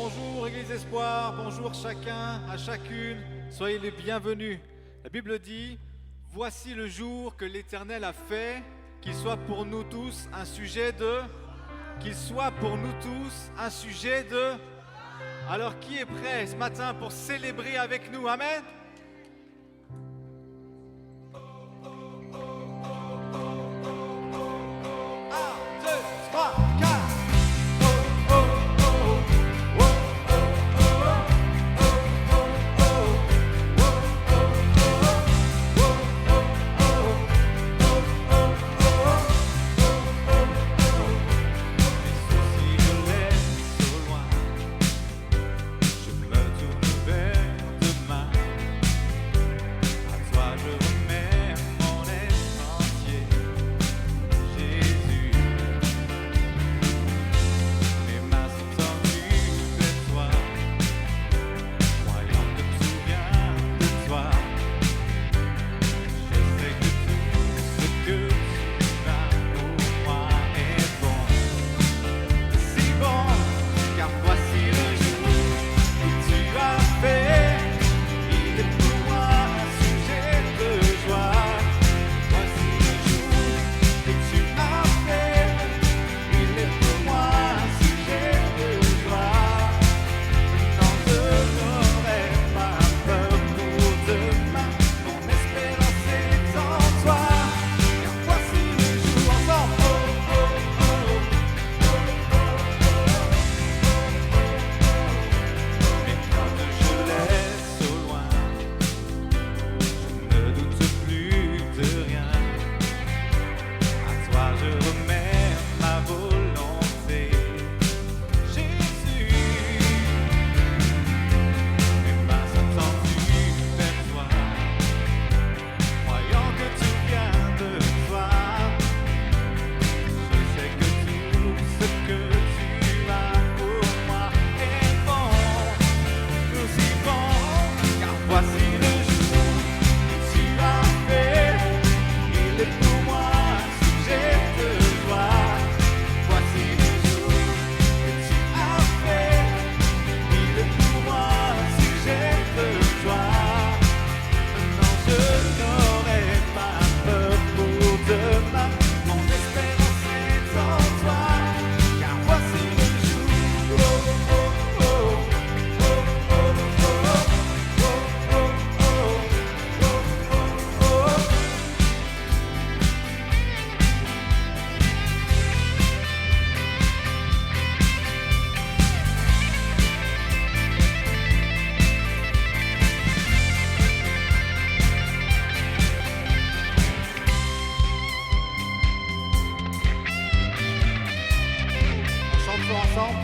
Bonjour Église Espoir, bonjour chacun, à chacune, soyez les bienvenus. La Bible dit, voici le jour que l'Éternel a fait, qu'il soit pour nous tous un sujet de... Qu'il soit pour nous tous un sujet de... Alors qui est prêt ce matin pour célébrer avec nous? Amen.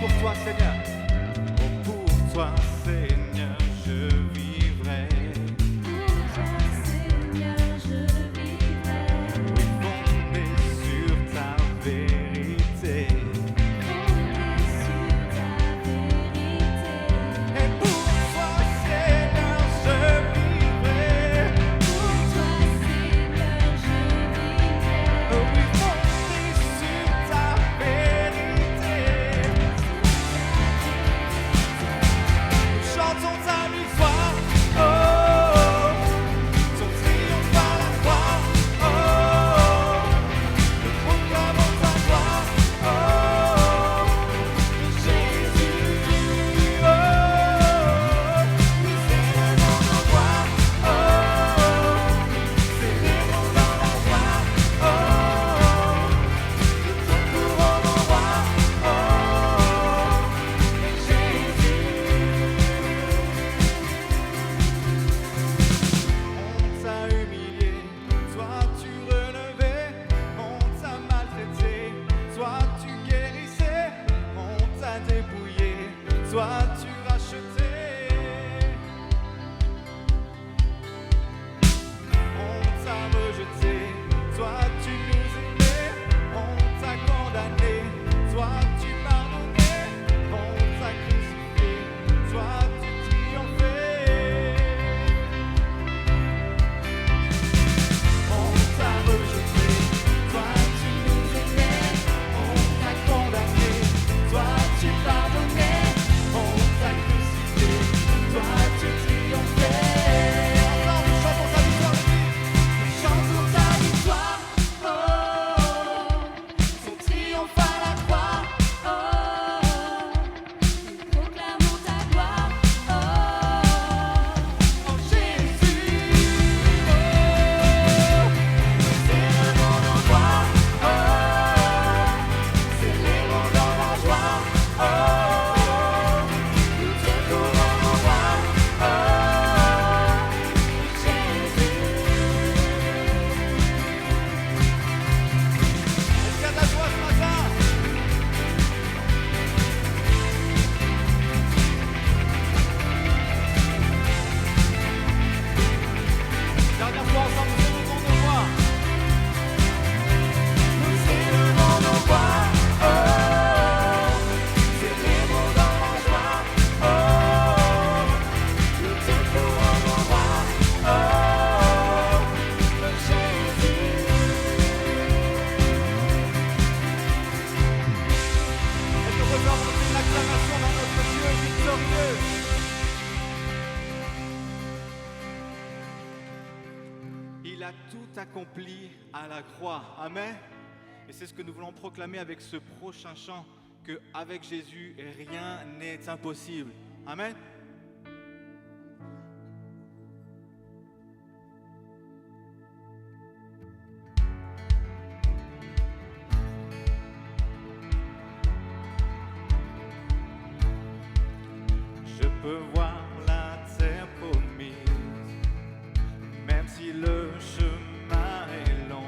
Pour toi, Seigneur. Oh, pour toi, Seigneur, je vivrai. Pour toi, Seigneur, je vivrai. Oui, fondé sur ta vérité. Fondé sur ta vérité. Et pour toi, Seigneur, je vivrai. Pour toi, Seigneur, je vivrai. Oh, oui, fondé sur ta vérité. Chantons ta victoire, oh, ton triomphe à la croix, oh, nous proclamons ta gloire. tout accompli à la croix. Amen. Et c'est ce que nous voulons proclamer avec ce prochain chant, qu'avec Jésus, rien n'est impossible. Amen. Je peux voir la terre promise, même si le chemin est long.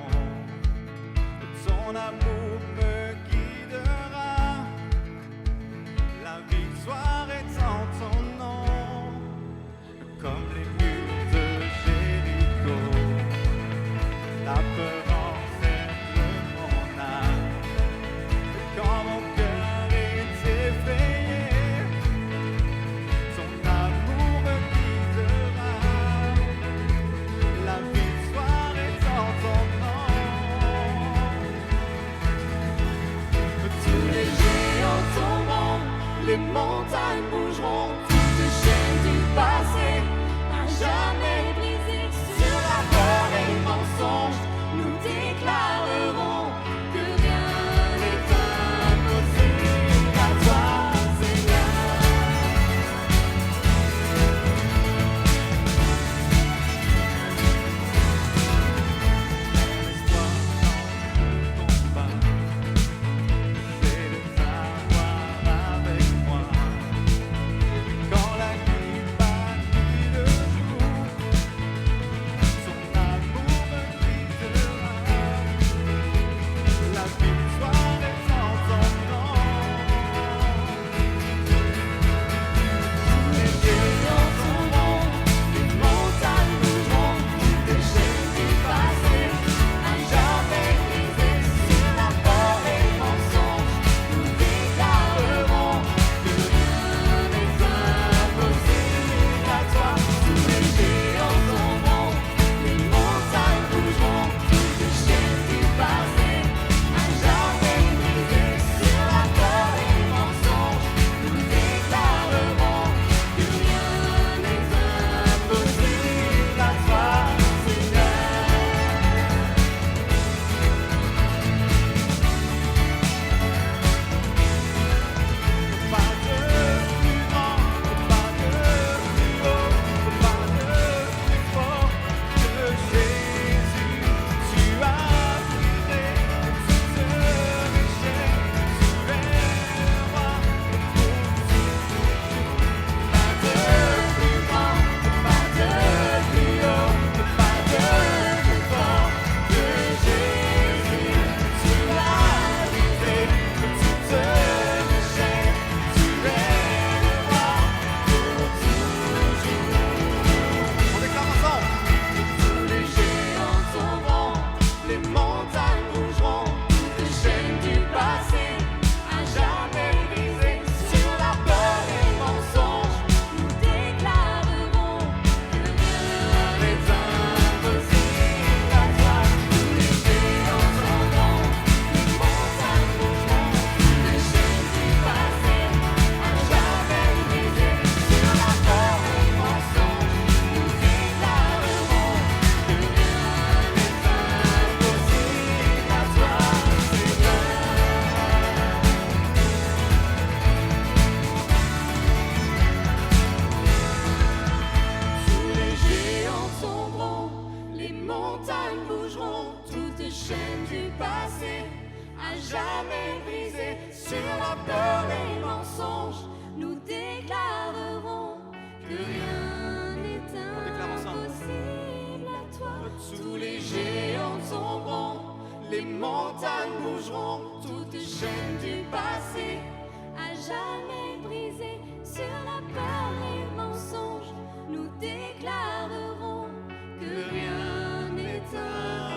Ton amour me guidera, la victoire est en ton nom. Comme les murs de Jéricho, la peur encercle mon âme. Quand mon cœur est effrayé, ton amour me guidera, la victoire est en ton nom. Tous les géants tomberont, les montagnes bougeront, toutes chaînes du passé à jamais brisées. Sur la peur et le mensonge, nous déclarerons que rien n'est impossible à toi, Seigneur. L'espoir ne tombe pas, c'est de t'avoir avec moi. Quand la nuit bâtit le jour, son amour me guidera, la victoire est en ton nom. Les géants tomberont, les montagnes bougeront, toutes les chaînes du passé à jamais brisées. Sur la peur et le mensonge, nous déclarerons que rien n'est impossible à toi. Tous les géants tomberont, les montagnes bougeront, toutes les chaînes du passé à jamais brisées. Sur la peur et le mensonge, nous déclarerons que rien n'est impossible à toi, Seigneur. Pas de plus grand, pas de plus haut, pas de plus fort que Jésus. Tu as brisé toutes les chaînes, tu es roi pour toujours. Pas de plus grand, pas de plus haut, pas de plus fort que Jésus. Tu as brisé toutes les chaînes, tu es le roi pour toujours. On déclare ensemble. Tous les géants tomberont, les montagnes bougeront, toutes les chaînes du passé à jamais brisées. Sur la peur et le mensonge, nous déclarerons que rien n'est impossible à toi. Tous les géants tomberont, les montagnes bougeront, toutes les chaînes du passé à jamais brisées. Sur la peur et le mensonge, nous déclarerons que rien n'est impossible à toi, Seigneur. Tous les géants tomberont, les montagnes bougeront, toutes les chaînes du passé à jamais brisées. Sur la peur et le mensonge, nous déclarerons que rien n'est déclare ensemble. impossible à toi. Tous les géants tomberont, les montagnes bougeront, toutes les chaînes du passé à jamais brisées. Sur la peur et le mensonge, nous déclarerons que rien n'est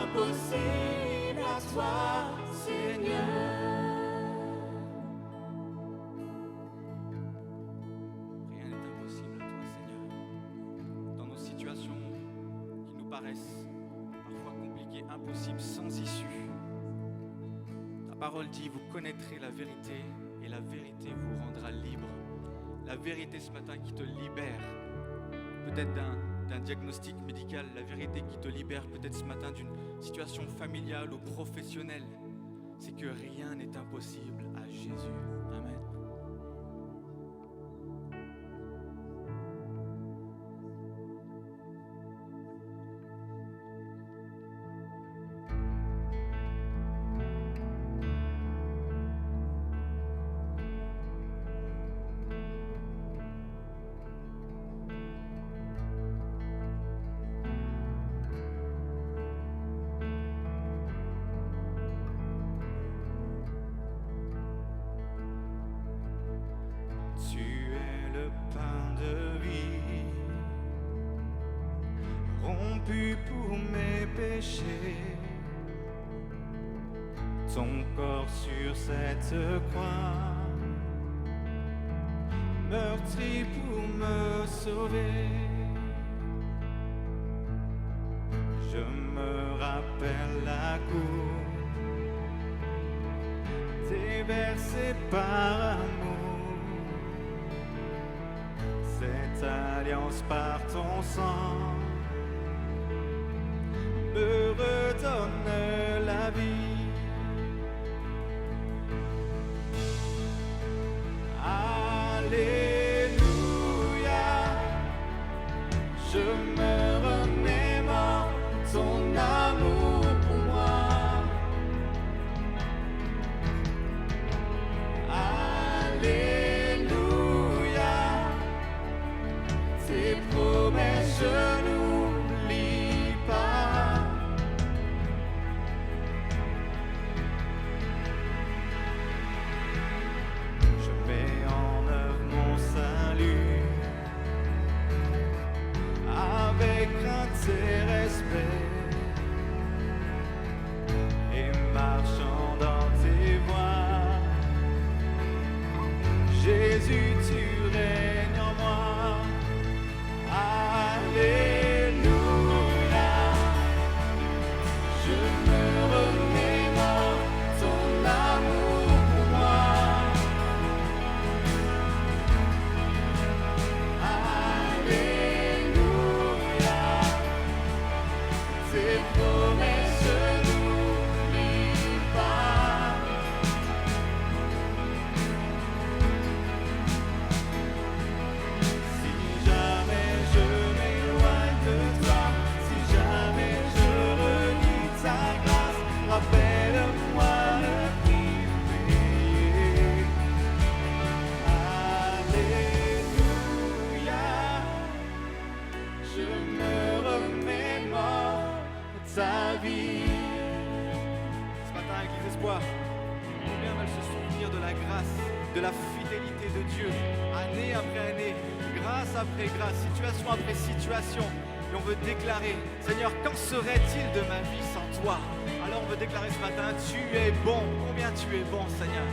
impossible à toi, Seigneur. Rien n'est impossible à toi, Seigneur. Dans nos situations qui nous paraissent parfois compliquées, impossibles, sans issue, ta parole dit, vous connaîtrez la vérité et la vérité vous rendra libre. La vérité ce matin qui te libère, peut-être d'un diagnostic médical, la vérité qui te libère peut-être ce matin d'une situation familiale ou professionnelle, c'est que rien n'est impossible à Jésus. Amen. Tu es le pain de vie, rompu pour mes péchés. Ton corps sur cette croix, meurtri pour me sauver. Je me rappelle la coupe déversée par amour. Cette alliance par ton sang me redonne la vie. Alléluia, je me remémore ton amour pour moi. Alléluia, tes promesses je n'oublie pas. Je mets en œuvre mon salut avec crainte et respect, et marchant dans tes voies, Jésus, tu règnes en moi. Alléluia, je me remémore ton amour pour moi. Alléluia, tes promesses je n'oublie pas. Si jamais je m'éloigne de toi, si jamais je renie ta grâce, rappelle-moi le prix payé. Alléluia, je me remémore ta vie. Ce matin, Église Espoir, combien veulent se souvenir de la grâce, de la fidélité de Dieu, année après année, grâce après grâce, situation après situation. Et on veut déclarer, Seigneur, qu'en serait-il de ma vie sans toi? Alors on veut déclarer ce matin, tu es bon. Combien tu es bon, Seigneur?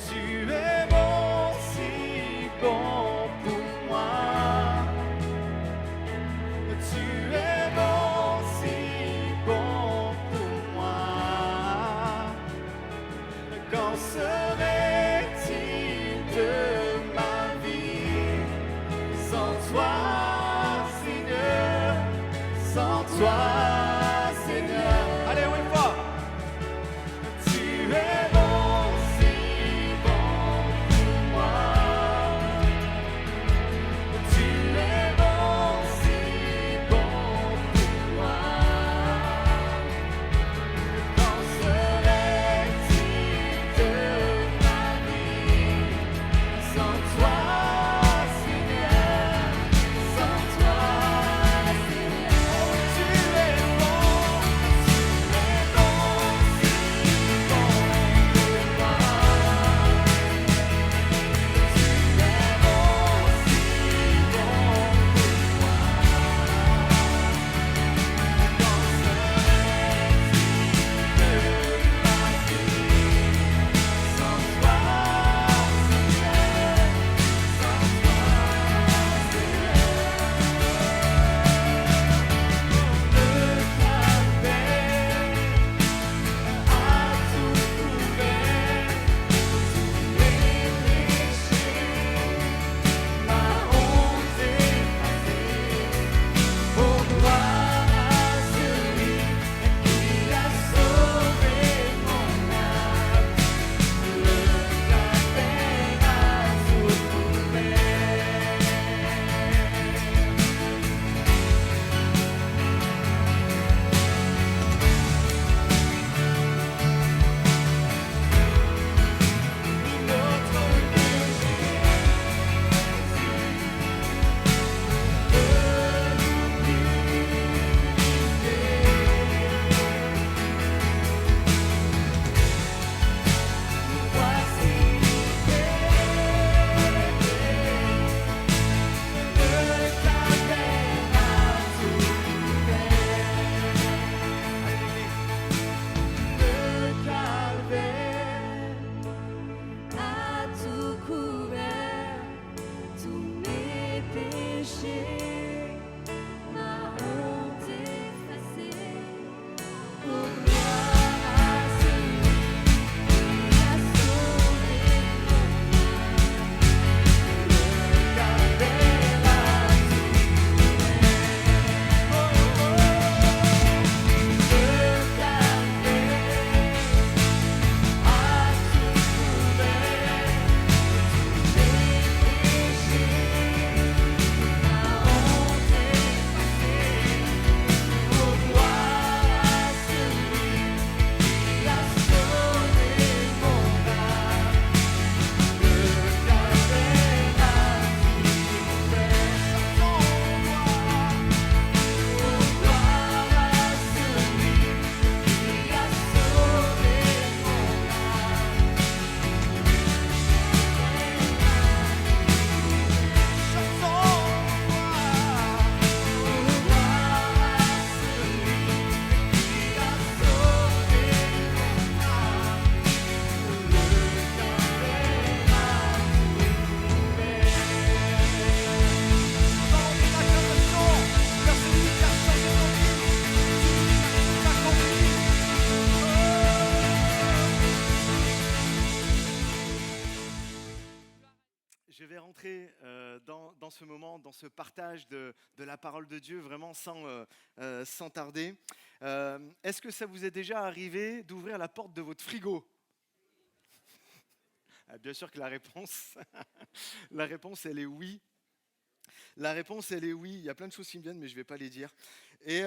Tu es bon, si bon pour moi. Tu es bon, si bon pour moi. Qu'en serait-il de ma vie sans toi, Seigneur? Sans toi, Seigneur. Allez, une fois. Tu es bon, si bon pour moi. Tu es bon, si bon pour moi. Qu'en serait-il de ma vie sans toi, Seigneur? Sans toi, Seigneur. Tu es rentrer dans ce moment, dans ce partage de la parole de Dieu, vraiment sans tarder. Est-ce que ça vous est déjà arrivé d'ouvrir la porte de votre frigo? Bien sûr que la réponse, la réponse, elle est oui. La réponse, elle est oui. Il y a plein de choses qui me viennent, mais je ne vais pas les dire. Et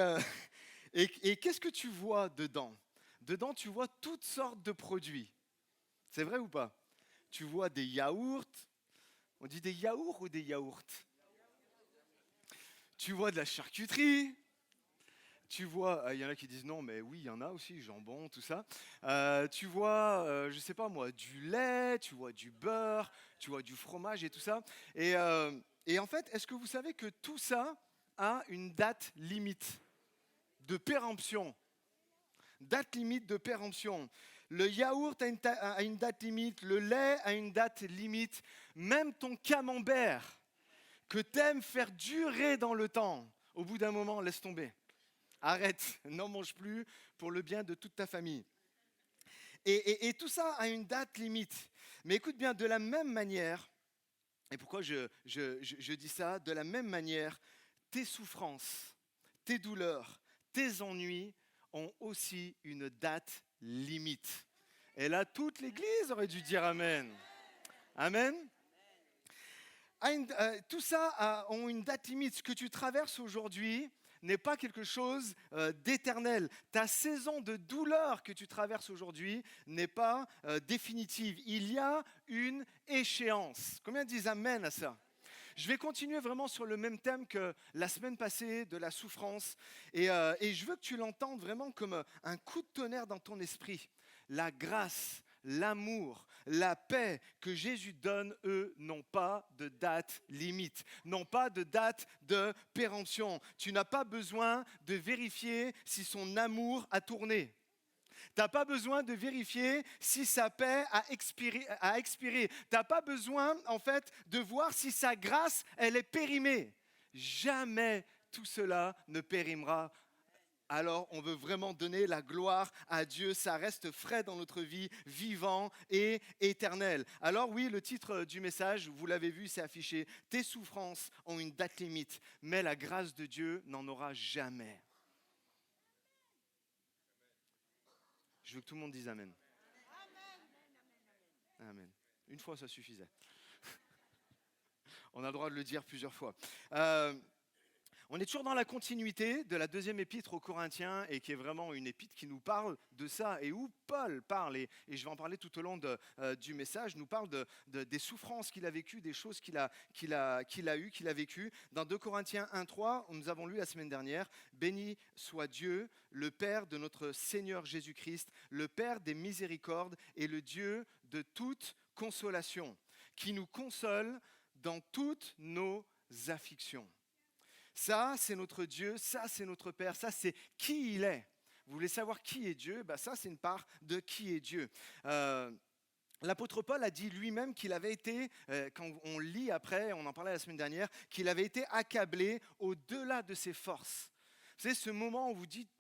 qu'est-ce que tu vois dedans? Dedans, tu vois toutes sortes de produits. C'est vrai ou pas? Tu vois des yaourts. On dit des yaourts ou des yaourts? Tu vois de la charcuterie. Tu vois, il y en a qui disent non, mais oui, il y en a aussi, jambon, tout ça. Tu vois, je ne sais pas moi, du lait, tu vois du beurre, tu vois du fromage et tout ça. Et en fait, est-ce que vous savez que tout ça a une date limite de péremption? Date limite de péremption. Le yaourt a une date limite, le lait a une date limite, même ton camembert que t'aimes faire durer dans le temps, au bout d'un moment, laisse tomber. Arrête, n'en mange plus pour le bien de toute ta famille. Et tout ça a une date limite. Mais écoute bien, de la même manière, et pourquoi je dis ça? De la même manière, tes souffrances, tes douleurs, tes ennuis ont aussi une date limite. Et là, toute l'Église aurait dû dire Amen. Amen. Tout ça a une date limite. Ce que tu traverses aujourd'hui n'est pas quelque chose d'éternel. Ta saison de douleur que tu traverses aujourd'hui n'est pas définitive. Il y a une échéance. Combien disent Amen à ça? Je vais continuer vraiment sur le même thème que la semaine passée, de la souffrance. Et je veux que tu l'entendes vraiment comme un coup de tonnerre dans ton esprit. La grâce, l'amour, la paix que Jésus donne, eux, n'ont pas de date limite, n'ont pas de date de péremption. Tu n'as pas besoin de vérifier si son amour a tourné. Tu n'as pas besoin de vérifier si sa paix a expiré. Tu n'as pas besoin, en fait, de voir si sa grâce, elle est périmée. Jamais tout cela ne périmera. Alors, on veut vraiment donner la gloire à Dieu. Ça reste frais dans notre vie, vivant et éternel. Alors oui, le titre du message, vous l'avez vu, c'est affiché. Tes souffrances ont une date limite, mais la grâce de Dieu n'en aura jamais. Je veux que tout le monde dise Amen. Amen. Une fois, ça suffisait. On a le droit de le dire plusieurs fois. On est toujours dans la continuité de la deuxième épître aux Corinthiens et qui est vraiment une épître qui nous parle de ça et où Paul parle, et je vais en parler tout au long du message, nous parle des souffrances qu'il a vécues, des choses qu'il a vécues. Dans 2 Corinthiens 1:3, nous avons lu la semaine dernière, « Béni soit Dieu, le Père de notre Seigneur Jésus-Christ, le Père des miséricordes et le Dieu de toute consolation, qui nous console dans toutes nos afflictions. » Ça, c'est notre Dieu, ça, c'est notre Père, ça, c'est qui il est. Vous voulez savoir qui est Dieu? Ça, c'est une part de qui est Dieu. L'apôtre Paul a dit lui-même qu'il avait été, quand on lit après, on en parlait la semaine dernière, qu'il avait été accablé au-delà de ses forces. Vous savez, ce moment où vous dites,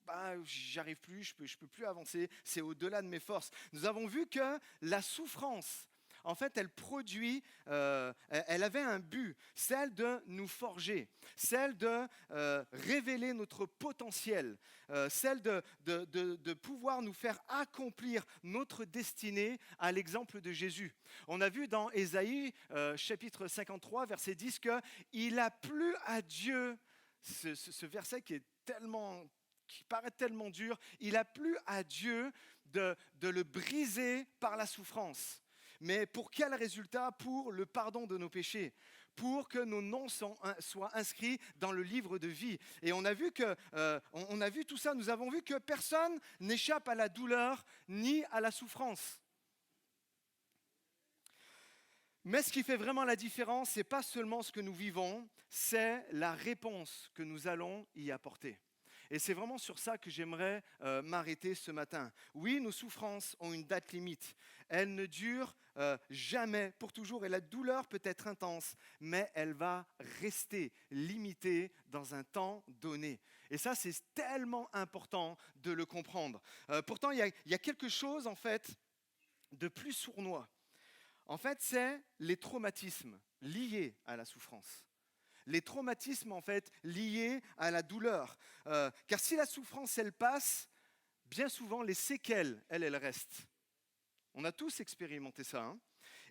j'arrive plus, je peux plus avancer, c'est au-delà de mes forces. Nous avons vu que la souffrance, en fait, elle avait un but, celle de nous forger, celle de révéler notre potentiel, celle de pouvoir nous faire accomplir notre destinée à l'exemple de Jésus. On a vu dans Ésaïe, chapitre 53, verset 10, qu'il a plu à Dieu, ce verset qui paraît tellement dur, il a plu à Dieu de le briser par la souffrance. Mais pour quel résultat? Pour le pardon de nos péchés, pour que nos noms soient inscrits dans le livre de vie. Et on a vu tout ça, nous avons vu que personne n'échappe à la douleur ni à la souffrance. Mais ce qui fait vraiment la différence, ce n'est pas seulement ce que nous vivons, c'est la réponse que nous allons y apporter. Et c'est vraiment sur ça que j'aimerais m'arrêter ce matin. Oui, nos souffrances ont une date limite. Elles ne durent jamais, pour toujours. Et la douleur peut être intense, mais elle va rester limitée dans un temps donné. Et ça, c'est tellement important de le comprendre. Pourtant, il y a quelque chose, en fait, de plus sournois. En fait, c'est les traumatismes. liés à la souffrance. Les traumatismes, en fait, liés à la douleur. Car si la souffrance, elle passe, bien souvent, les séquelles, elles restent. On a tous expérimenté ça. Hein.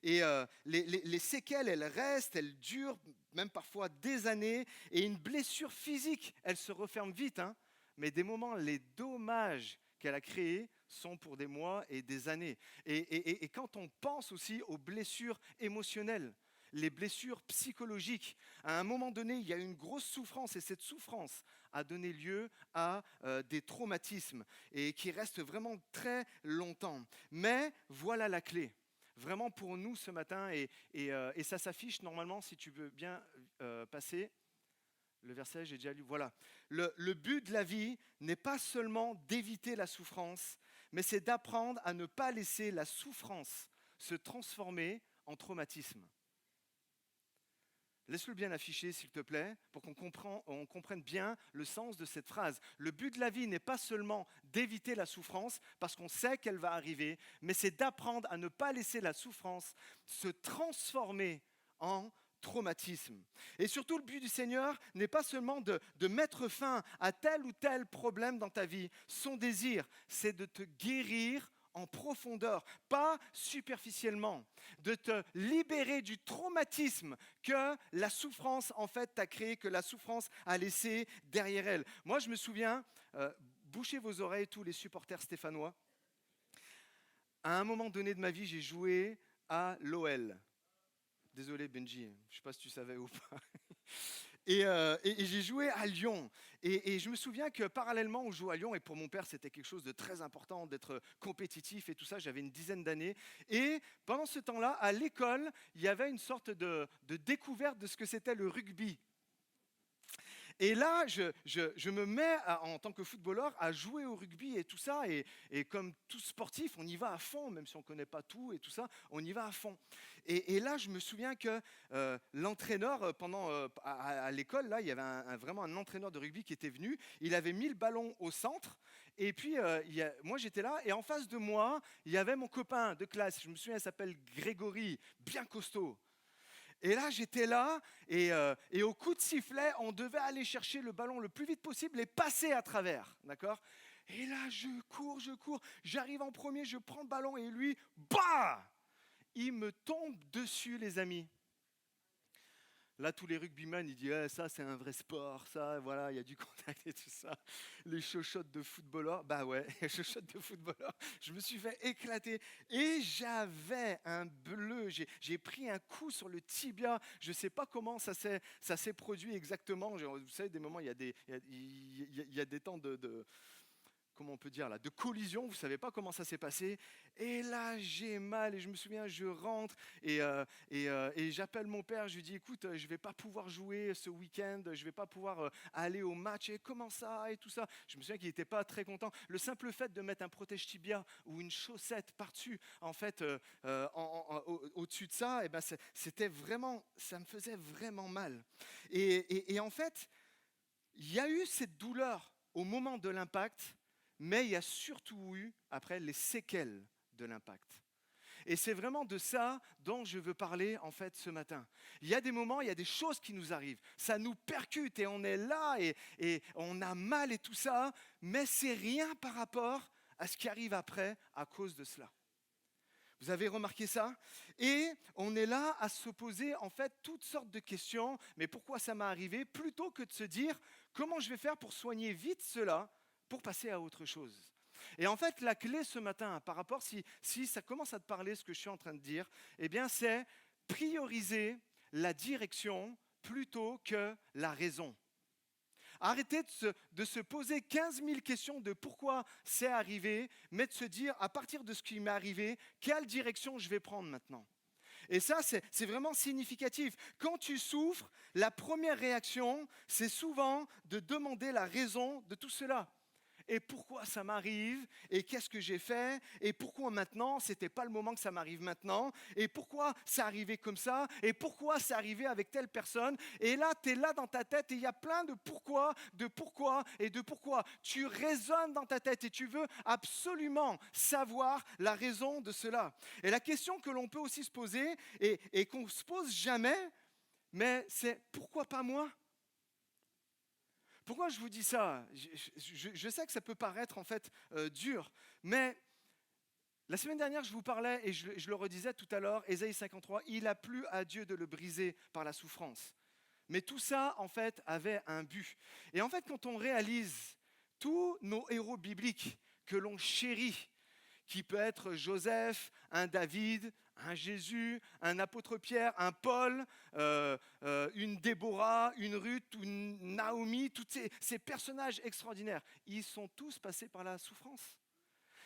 Et les séquelles, elles restent, elles durent même parfois des années. Et une blessure physique, elle se referme vite. Hein. Mais des moments, les dommages qu'elle a créés sont pour des mois et des années. Et quand on pense aussi aux blessures émotionnelles, les blessures psychologiques, à un moment donné, il y a une grosse souffrance et cette souffrance a donné lieu à des traumatismes et qui restent vraiment très longtemps. Mais voilà la clé. Vraiment pour nous ce matin, et ça s'affiche normalement, si tu veux bien passer. Le verset, j'ai déjà lu, voilà. Le but de la vie n'est pas seulement d'éviter la souffrance, mais c'est d'apprendre à ne pas laisser la souffrance se transformer en traumatisme. Laisse-le bien afficher, s'il te plaît, pour qu'on comprenne bien le sens de cette phrase. Le but de la vie n'est pas seulement d'éviter la souffrance, parce qu'on sait qu'elle va arriver, mais c'est d'apprendre à ne pas laisser la souffrance se transformer en traumatisme. Et surtout, le but du Seigneur n'est pas seulement de mettre fin à tel ou tel problème dans ta vie. Son désir, c'est de te guérir en profondeur, pas superficiellement, de te libérer du traumatisme que la souffrance en fait t'a créé, que la souffrance a laissé derrière elle. Moi je me souviens, bouchez vos oreilles tous les supporters stéphanois, à un moment donné de ma vie j'ai joué à l'OL. Désolé Benji, je ne sais pas si tu savais ou pas. Et j'ai joué à Lyon. Et je me souviens que parallèlement, on jouait à Lyon. Et pour mon père, c'était quelque chose de très important d'être compétitif et tout ça. J'avais une dizaine d'années. Et pendant ce temps-là, à l'école, il y avait une sorte de découverte de ce que c'était le rugby. Et là, je me mets en tant que footballeur à jouer au rugby et tout ça. Et comme tout sportif, on y va à fond, même si on ne connaît pas tout et tout ça, on y va à fond. Et là, je me souviens que l'entraîneur, à l'école, là, il y avait vraiment un entraîneur de rugby qui était venu. Il avait mis le ballon au centre. Et puis, moi, j'étais là. Et en face de moi, il y avait mon copain de classe. Je me souviens, il s'appelle Grégory, bien costaud. Et là, j'étais là, et au coup de sifflet, on devait aller chercher le ballon le plus vite possible et passer à travers, d'accord ? Et là, je cours, j'arrive en premier, je prends le ballon, et lui, bah ! Il me tombe dessus, les amis. Là, tous les rugbymen, ils disent eh, ça, c'est un vrai sport, ça, voilà, il y a du contact et tout ça. Les chochottes de footballeurs, bah ouais, les chochottes de footballeurs. Je me suis fait éclater et j'avais un bleu. J'ai pris un coup sur le tibia. Je ne sais pas comment ça s'est produit exactement. Vous savez, des moments, il y a des temps comment on peut dire là, de collision, vous ne savez pas comment ça s'est passé. Et là, j'ai mal, et je me souviens, je rentre, et j'appelle mon père, je lui dis, écoute, je ne vais pas pouvoir jouer ce week-end, je ne vais pas pouvoir aller au match, et comment ça, et tout ça. Je me souviens qu'il n'était pas très content. Le simple fait de mettre un protège-tibia ou une chaussette par-dessus, en fait, au-dessus de ça, et ben c'était vraiment, ça me faisait vraiment mal. Et en fait, il y a eu cette douleur au moment de l'impact, mais il y a surtout eu, après, les séquelles de l'impact. Et c'est vraiment de ça dont je veux parler, en fait, ce matin. Il y a des moments, il y a des choses qui nous arrivent. Ça nous percute et on est là et on a mal et tout ça, mais c'est rien par rapport à ce qui arrive après à cause de cela. Vous avez remarqué ça ? Et on est là à se poser, en fait, toutes sortes de questions. Mais pourquoi ça m'est arrivé ? Plutôt que de se dire, comment je vais faire pour soigner vite cela ? Pour passer à autre chose. Et en fait, la clé ce matin, par rapport, si ça commence à te parler, ce que je suis en train de dire, eh bien, c'est prioriser la direction plutôt que la raison. Arrêtez de se poser 15 000 questions de pourquoi c'est arrivé, mais de se dire, à partir de ce qui m'est arrivé, quelle direction je vais prendre maintenant ? Et ça, c'est vraiment significatif. Quand tu souffres, la première réaction, c'est souvent de demander la raison de tout cela. et pourquoi ça m'arrive, et qu'est-ce que j'ai fait, et pourquoi maintenant, c'était pas le moment que ça m'arrive maintenant, et pourquoi c'est arrivé comme ça, et pourquoi c'est arrivé avec telle personne, et là, tu es là dans ta tête, et il y a plein de pourquoi, et de pourquoi. Tu raisonnes dans ta tête, et tu veux absolument savoir la raison de cela. Et la question que l'on peut aussi se poser, et qu'on ne se pose jamais, mais c'est pourquoi pas moi? Pourquoi je vous dis ça? Je sais que ça peut paraître en fait dur, mais la semaine dernière, je vous parlais, et je le redisais tout à l'heure, Ésaïe 53, il a plu à Dieu de le briser par la souffrance. Mais tout ça, en fait, avait un but. Et en fait, quand on réalise tous nos héros bibliques que l'on chérit, qui peut être Joseph, un David, un Jésus, un apôtre Pierre, un Paul, une Déborah, une Ruth, une Naomi, tous ces personnages extraordinaires, ils sont tous passés par la souffrance.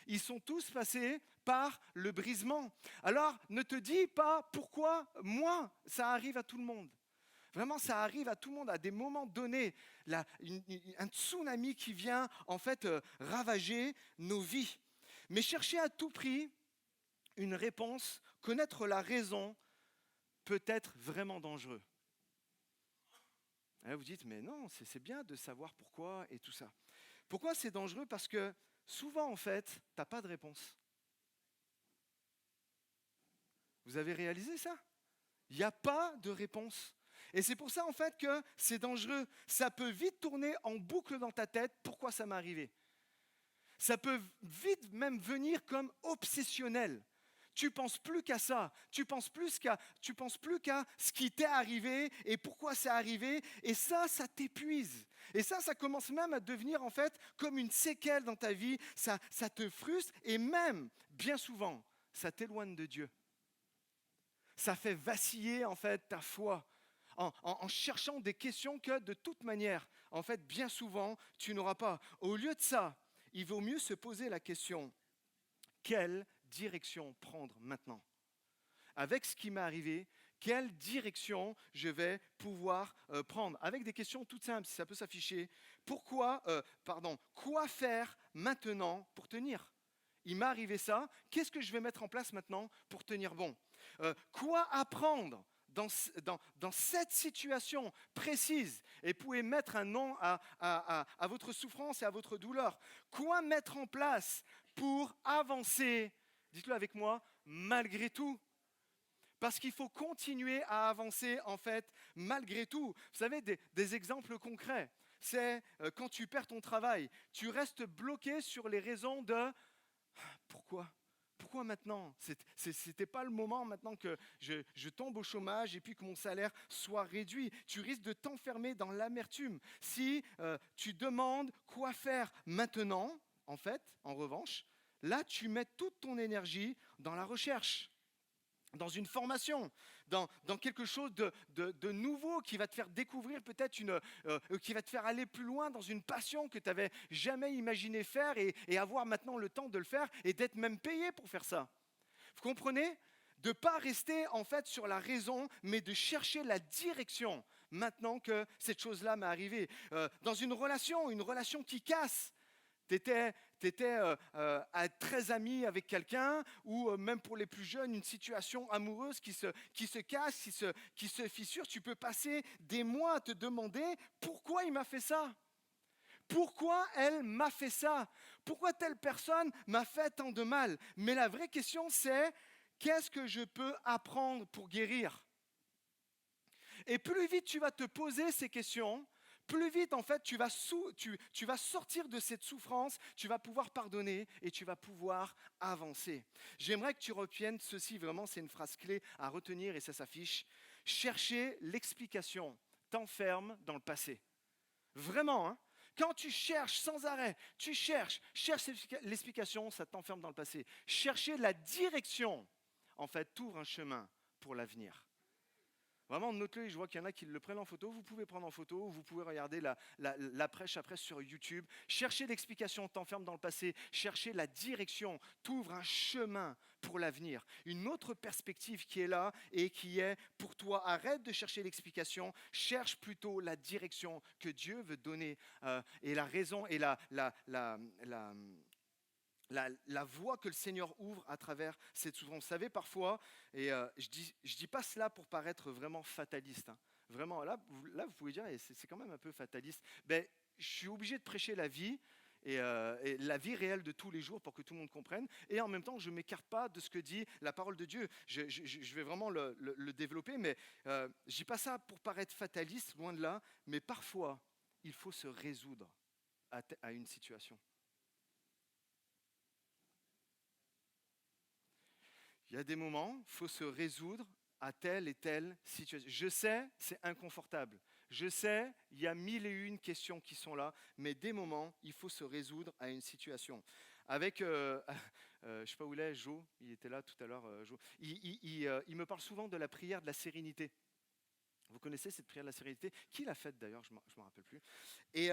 Ils sont tous passés par le brisement. Alors, ne te dis pas pourquoi moi, ça arrive à tout le monde. Vraiment, ça arrive à tout le monde à des moments donnés. Un tsunami qui vient en fait ravager nos vies. Mais chercher à tout prix une réponse, connaître la raison, peut être vraiment dangereux. Et là, vous dites, mais non, c'est bien de savoir pourquoi et tout ça. Pourquoi c'est dangereux? Parce que souvent, en fait, tu n'as pas de réponse. Vous avez réalisé ça? Il n'y a pas de réponse. Et c'est pour ça, en fait, que c'est dangereux. Ça peut vite tourner en boucle dans ta tête. Pourquoi ça m'est arrivé? Ça peut vite même venir comme obsessionnel. Tu penses plus qu'à ça. Tu penses plus qu'à ce qui t'est arrivé et pourquoi c'est arrivé. Et ça t'épuise. Et ça commence même à devenir en fait comme une séquelle dans ta vie. Ça te frustre et même, bien souvent, ça t'éloigne de Dieu. Ça fait vaciller en fait ta foi en cherchant des questions que de toute manière, en fait, bien souvent, tu n'auras pas. Au lieu de ça, il vaut mieux se poser la question, quelle direction prendre maintenant? Avec ce qui m'est arrivé, quelle direction je vais pouvoir prendre? Avec des questions toutes simples, si ça peut s'afficher. Quoi faire maintenant pour tenir? Il m'est arrivé ça, qu'est-ce que je vais mettre en place maintenant pour tenir bon? Quoi apprendre dans cette situation précise? Et vous pouvez mettre un nom à votre souffrance et à votre douleur. Quoi mettre en place pour avancer? Dites-le avec moi, malgré tout. Parce qu'il faut continuer à avancer, en fait, malgré tout. Vous savez, des exemples concrets. C'est quand tu perds ton travail, tu restes bloqué sur les raisons de « pourquoi ?» Pourquoi maintenant? C'était pas le moment maintenant que je tombe au chômage et puis que mon salaire soit réduit. Tu risques de t'enfermer dans l'amertume. Si tu demandes quoi faire maintenant, en fait, en revanche, là, tu mets toute ton énergie dans la recherche, dans une formation, dans quelque chose de nouveau qui va te faire découvrir peut-être qui va te faire aller plus loin dans une passion que tu n'avais jamais imaginé faire et avoir maintenant le temps de le faire et d'être même payé pour faire ça. Vous comprenez? De ne pas rester en fait sur la raison, mais de chercher la direction maintenant que cette chose-là m'est arrivée. Dans une relation qui casse, tu étais très ami avec quelqu'un, ou même pour les plus jeunes, une situation amoureuse qui se casse, qui se fissure. Tu peux passer des mois à te demander pourquoi il m'a fait ça. Pourquoi elle m'a fait ça? Pourquoi telle personne m'a fait tant de mal? Mais la vraie question, c'est qu'est-ce que je peux apprendre pour guérir? Et plus vite tu vas te poser ces questions, plus vite, en fait, tu vas sortir de cette souffrance, tu vas pouvoir pardonner et tu vas pouvoir avancer. J'aimerais que tu retiennes ceci, vraiment, c'est une phrase clé à retenir et ça s'affiche. Chercher l'explication t'enferme dans le passé. Vraiment, hein? Quand tu cherches sans arrêt, tu cherches l'explication, ça t'enferme dans le passé. Chercher la direction, en fait, t'ouvre un chemin pour l'avenir. Vraiment, note-le, je vois qu'il y en a qui le prennent en photo. Vous pouvez prendre en photo, vous pouvez regarder la prêche après sur YouTube. Chercher l'explication, t'enferme dans le passé. Chercher la direction, t'ouvre un chemin pour l'avenir. Une autre perspective qui est là et qui est pour toi. Arrête de chercher l'explication, cherche plutôt la direction que Dieu veut donner et la raison et la voie que le Seigneur ouvre à travers cette souffrance. Vous savez, parfois, et je dis pas cela pour paraître vraiment fataliste. Hein. Vraiment, vous pouvez dire, c'est quand même un peu fataliste. Ben, je suis obligé de prêcher la vie et la vie réelle de tous les jours pour que tout le monde comprenne. Et en même temps, je ne m'écarte pas de ce que dit la parole de Dieu. Je vais vraiment le développer, mais je ne dis pas ça pour paraître fataliste, loin de là. Mais parfois, il faut se résoudre à une situation. Il y a des moments, il faut se résoudre à telle et telle situation. Je sais, c'est inconfortable. Je sais, il y a 1001 questions qui sont là, mais des moments, il faut se résoudre à une situation. Avec, je ne sais pas où il est, Jo, il était là tout à l'heure, Jo. Il me parle souvent de la prière de la sérénité. Vous connaissez cette prière de la sérénité? Qui l'a faite d'ailleurs? Je ne me rappelle plus. Et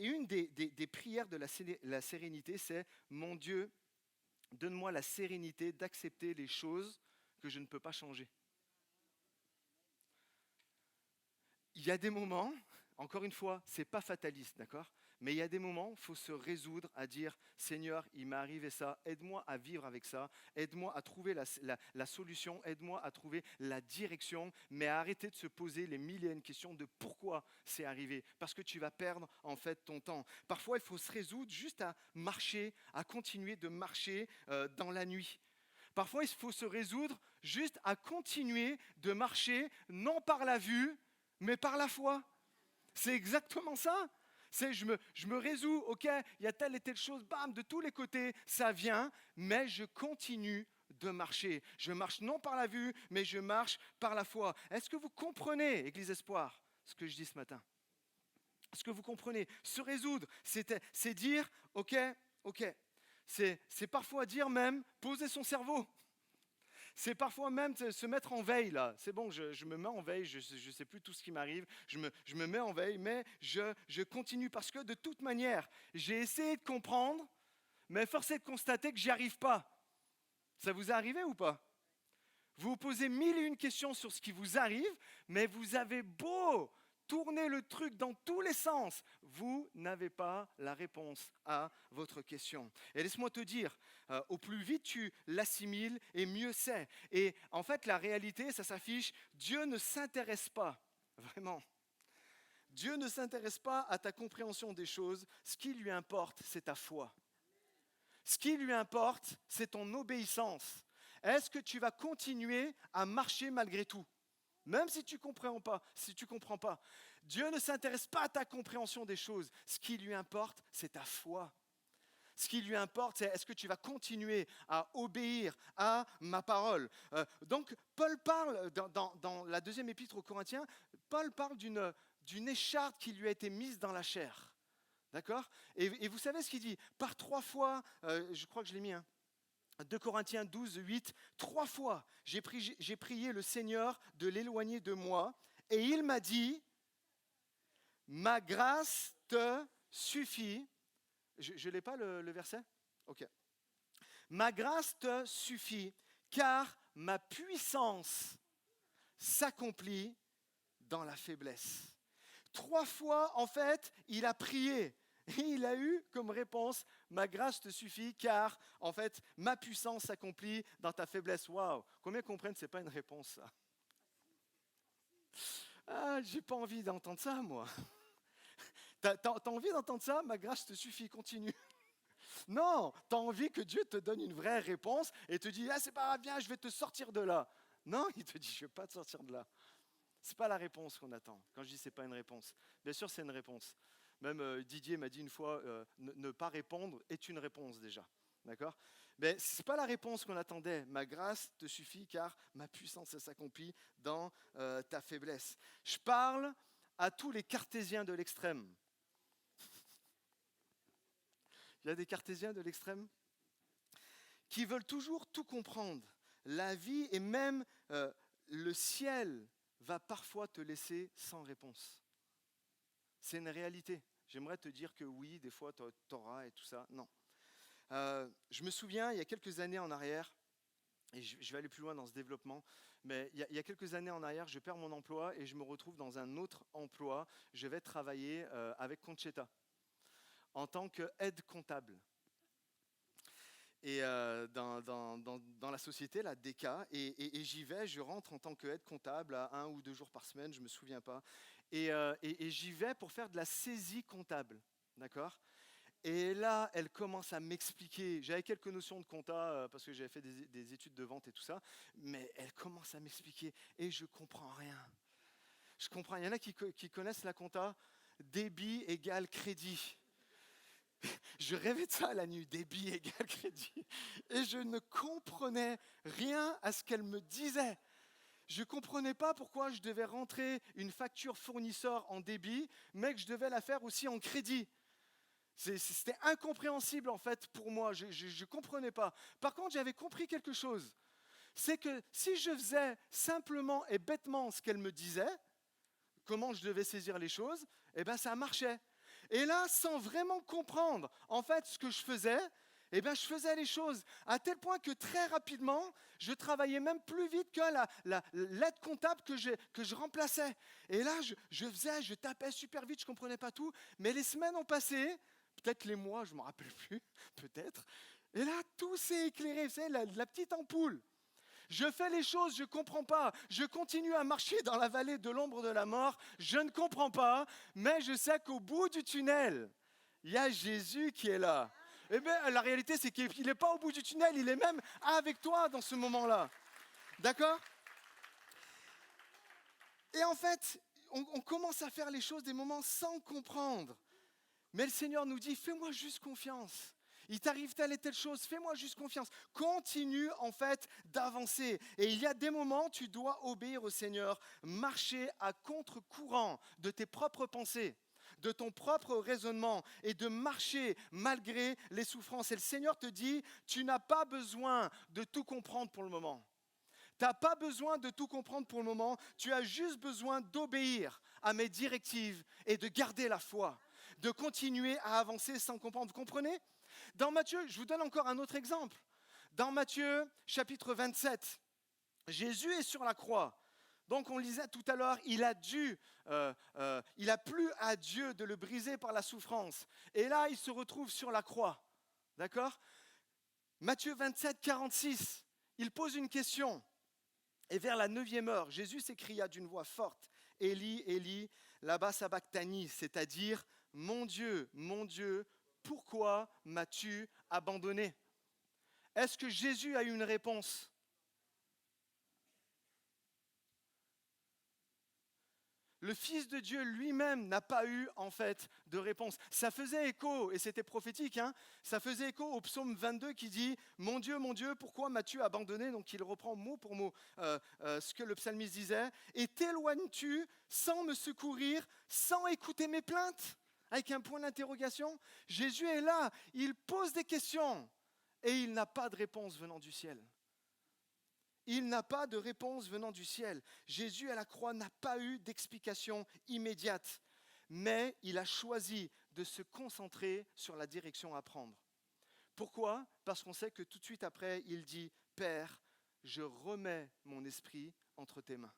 une des prières de la sérénité, c'est « Mon Dieu, donne-moi la sérénité d'accepter les choses que je ne peux pas changer. » Il y a des moments, encore une fois, ce n'est pas fataliste, d'accord? Mais il y a des moments où il faut se résoudre à dire « Seigneur, il m'est arrivé ça, aide-moi à vivre avec ça, aide-moi à trouver la solution, aide-moi à trouver la direction, mais à arrêter de se poser les 1001 questions de pourquoi c'est arrivé, parce que tu vas perdre en fait ton temps. » Parfois, il faut se résoudre juste à marcher, à continuer de marcher dans la nuit. Parfois, il faut se résoudre juste à continuer de marcher, non par la vue, mais par la foi. C'est exactement ça. C'est je me résous, ok, il y a telle et telle chose, bam, de tous les côtés, ça vient, mais je continue de marcher. Je marche non par la vue, mais je marche par la foi. Est-ce que vous comprenez, Église Espoir, ce que je dis ce matin? Est-ce que vous comprenez? Se résoudre, c'est dire, ok, c'est parfois dire même, poser son cerveau. C'est parfois même se mettre en veille, là. C'est bon, je me mets en veille, je ne sais plus tout ce qui m'arrive, je me mets en veille, mais je continue parce que de toute manière, j'ai essayé de comprendre, mais force est de constater que j'y arrive pas. Ça vous est arrivé ou pas? Vous vous posez 1001 questions sur ce qui vous arrive, mais vous avez beau tourner le truc dans tous les sens, vous n'avez pas la réponse à votre question. Et laisse-moi te dire, au plus vite tu l'assimiles, et mieux c'est. Et en fait, la réalité, ça s'affiche, Dieu ne s'intéresse pas, vraiment. Dieu ne s'intéresse pas à ta compréhension des choses. Ce qui lui importe, c'est ta foi. Ce qui lui importe, c'est ton obéissance. Est-ce que tu vas continuer à marcher malgré tout? Même si tu ne comprends pas, Dieu ne s'intéresse pas à ta compréhension des choses. Ce qui lui importe, c'est ta foi. Ce qui lui importe, c'est est-ce que tu vas continuer à obéir à ma parole. Donc, Paul parle, dans la deuxième épître aux Corinthiens, Paul parle d'une écharpe qui lui a été mise dans la chair. D'accord? Et vous savez ce qu'il dit? Par 3 fois, je crois que je l'ai mis, 2 Corinthiens 12, 8, 3 fois, j'ai prié le Seigneur de l'éloigner de moi, et il m'a dit, ma grâce te suffit. Je n'ai pas le verset? Ok. Ma grâce te suffit, car ma puissance s'accomplit dans la faiblesse. 3 fois, en fait, il a prié. Et il a eu comme réponse, ma grâce te suffit, car en fait, ma puissance s'accomplit dans ta faiblesse. Waouh! Combien comprennent que ce n'est pas une réponse, ça? Ah, j'ai pas envie d'entendre ça, moi. T'as envie d'entendre ça? Ma grâce te suffit, continue. Non, tu as envie que Dieu te donne une vraie réponse et te dit, ah, c'est pas grave, viens, je vais te sortir de là. Non, il te dit, je ne vais pas te sortir de là. Ce n'est pas la réponse qu'on attend. Quand je dis c'est pas une réponse, bien sûr, c'est une réponse. Même Didier m'a dit une fois, ne pas répondre est une réponse déjà. D'accord? Mais ce n'est pas la réponse qu'on attendait. Ma grâce te suffit car ma puissance s'accomplit dans ta faiblesse. Je parle à tous les cartésiens de l'extrême. Il y a des cartésiens de l'extrême qui veulent toujours tout comprendre. La vie et même le ciel va parfois te laisser sans réponse. C'est une réalité. J'aimerais te dire que oui, des fois, tu auras et tout ça. Non. Je me souviens, il y a quelques années en arrière, et je vais aller plus loin dans ce développement, mais il y a quelques années en arrière, je perds mon emploi et je me retrouve dans un autre emploi. Je vais travailler avec Concheta en tant qu'aide comptable. Et dans la société, la DK, et j'y vais, je rentre en tant qu'aide comptable à 1 ou 2 jours par semaine, je ne me souviens pas. Et j'y vais pour faire de la saisie comptable, d'accord ? Et là, elle commence à m'expliquer, j'avais quelques notions de compta parce que j'avais fait des études de vente et tout ça, mais elle commence à m'expliquer et je ne comprends rien. Je comprends, il y en a qui connaissent la compta, débit égale crédit. Je rêvais de ça la nuit, débit égale crédit. Et je ne comprenais rien à ce qu'elle me disait. Je ne comprenais pas pourquoi je devais rentrer une facture fournisseur en débit, mais que je devais la faire aussi en crédit. C'était incompréhensible en fait pour moi, je ne comprenais pas. Par contre, j'avais compris quelque chose. C'est que si je faisais simplement et bêtement ce qu'elle me disait, comment je devais saisir les choses, eh ben ça marchait. Et là, sans vraiment comprendre en fait ce que je faisais, eh bien, je faisais les choses à tel point que très rapidement, je travaillais même plus vite que l'aide comptable que je remplaçais. Et là, je tapais super vite, je ne comprenais pas tout. Mais les semaines ont passé, peut-être les mois, je ne me rappelle plus, peut-être. Et là, tout s'est éclairé, vous savez, la petite ampoule. Je fais les choses, je ne comprends pas. Je continue à marcher dans la vallée de l'ombre de la mort, je ne comprends pas. Mais je sais qu'au bout du tunnel, il y a Jésus qui est là. Eh bien, la réalité, c'est qu'il n'est pas au bout du tunnel, il est même avec toi dans ce moment-là. D'accord ? Et en fait, on commence à faire les choses des moments sans comprendre. Mais le Seigneur nous dit, fais-moi juste confiance. Il t'arrive telle et telle chose, fais-moi juste confiance. Continue en fait d'avancer. Et il y a des moments, tu dois obéir au Seigneur, marcher à contre-courant de tes propres pensées, de ton propre raisonnement et de marcher malgré les souffrances. Et le Seigneur te dit, tu n'as pas besoin de tout comprendre pour le moment. Tu n'as pas besoin de tout comprendre pour le moment, tu as juste besoin d'obéir à mes directives et de garder la foi, de continuer à avancer sans comprendre. Vous comprenez ? Dans Matthieu, je vous donne encore un autre exemple. Dans Matthieu, chapitre 27, Jésus est sur la croix. Donc on lisait tout à l'heure, il a plu à Dieu de le briser par la souffrance. Et là, il se retrouve sur la croix. D'accord ? Matthieu 27, 46, il pose une question. Et vers la 9e heure, Jésus s'écria d'une voix forte, « Élie, Élie, lama sabachthani », c'est-à-dire « Mon Dieu, pourquoi m'as-tu abandonné ?» Est-ce que Jésus a eu une réponse ? Le Fils de Dieu lui-même n'a pas eu en fait de réponse. Ça faisait écho, et c'était prophétique, ça faisait écho au psaume 22 qui dit « Mon Dieu, pourquoi m'as-tu abandonné ?» Donc il reprend mot pour mot ce que le psalmiste disait. « Et t'éloignes-tu sans me secourir, sans écouter mes plaintes ?» Avec un point d'interrogation. Jésus est là, il pose des questions et il n'a pas de réponse venant du ciel. Il n'a pas de réponse venant du ciel. Jésus à la croix n'a pas eu d'explication immédiate, mais il a choisi de se concentrer sur la direction à prendre. Pourquoi ? Parce qu'on sait que tout de suite après, il dit « Père, je remets mon esprit entre tes mains ».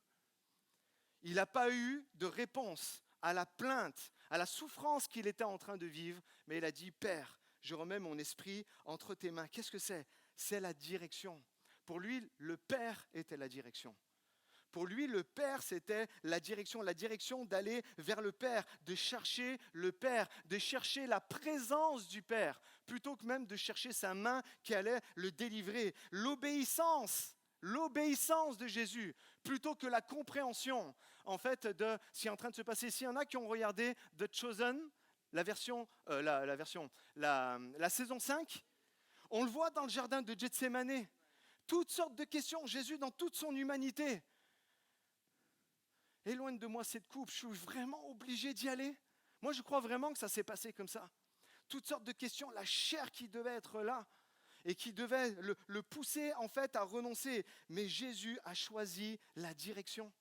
Il n'a pas eu de réponse à la plainte, à la souffrance qu'il était en train de vivre, mais il a dit « Père, je remets mon esprit entre tes mains ». Qu'est-ce que c'est ? C'est la direction. Pour lui, le Père était la direction. Pour lui, le Père, c'était la direction d'aller vers le Père, de chercher le Père, de chercher la présence du Père, plutôt que même de chercher sa main qui allait le délivrer. L'obéissance de Jésus, plutôt que la compréhension, en fait, de ce qui est en train de se passer. S'il y en a qui ont regardé The Chosen, la saison 5, on le voit dans le jardin de Gethsémanée. Toutes sortes de questions, Jésus dans toute son humanité. Éloigne de moi cette coupe, je suis vraiment obligé d'y aller. Moi, je crois vraiment que ça s'est passé comme ça. Toutes sortes de questions, la chair qui devait être là et qui devait le pousser en fait à renoncer. Mais Jésus a choisi la direction.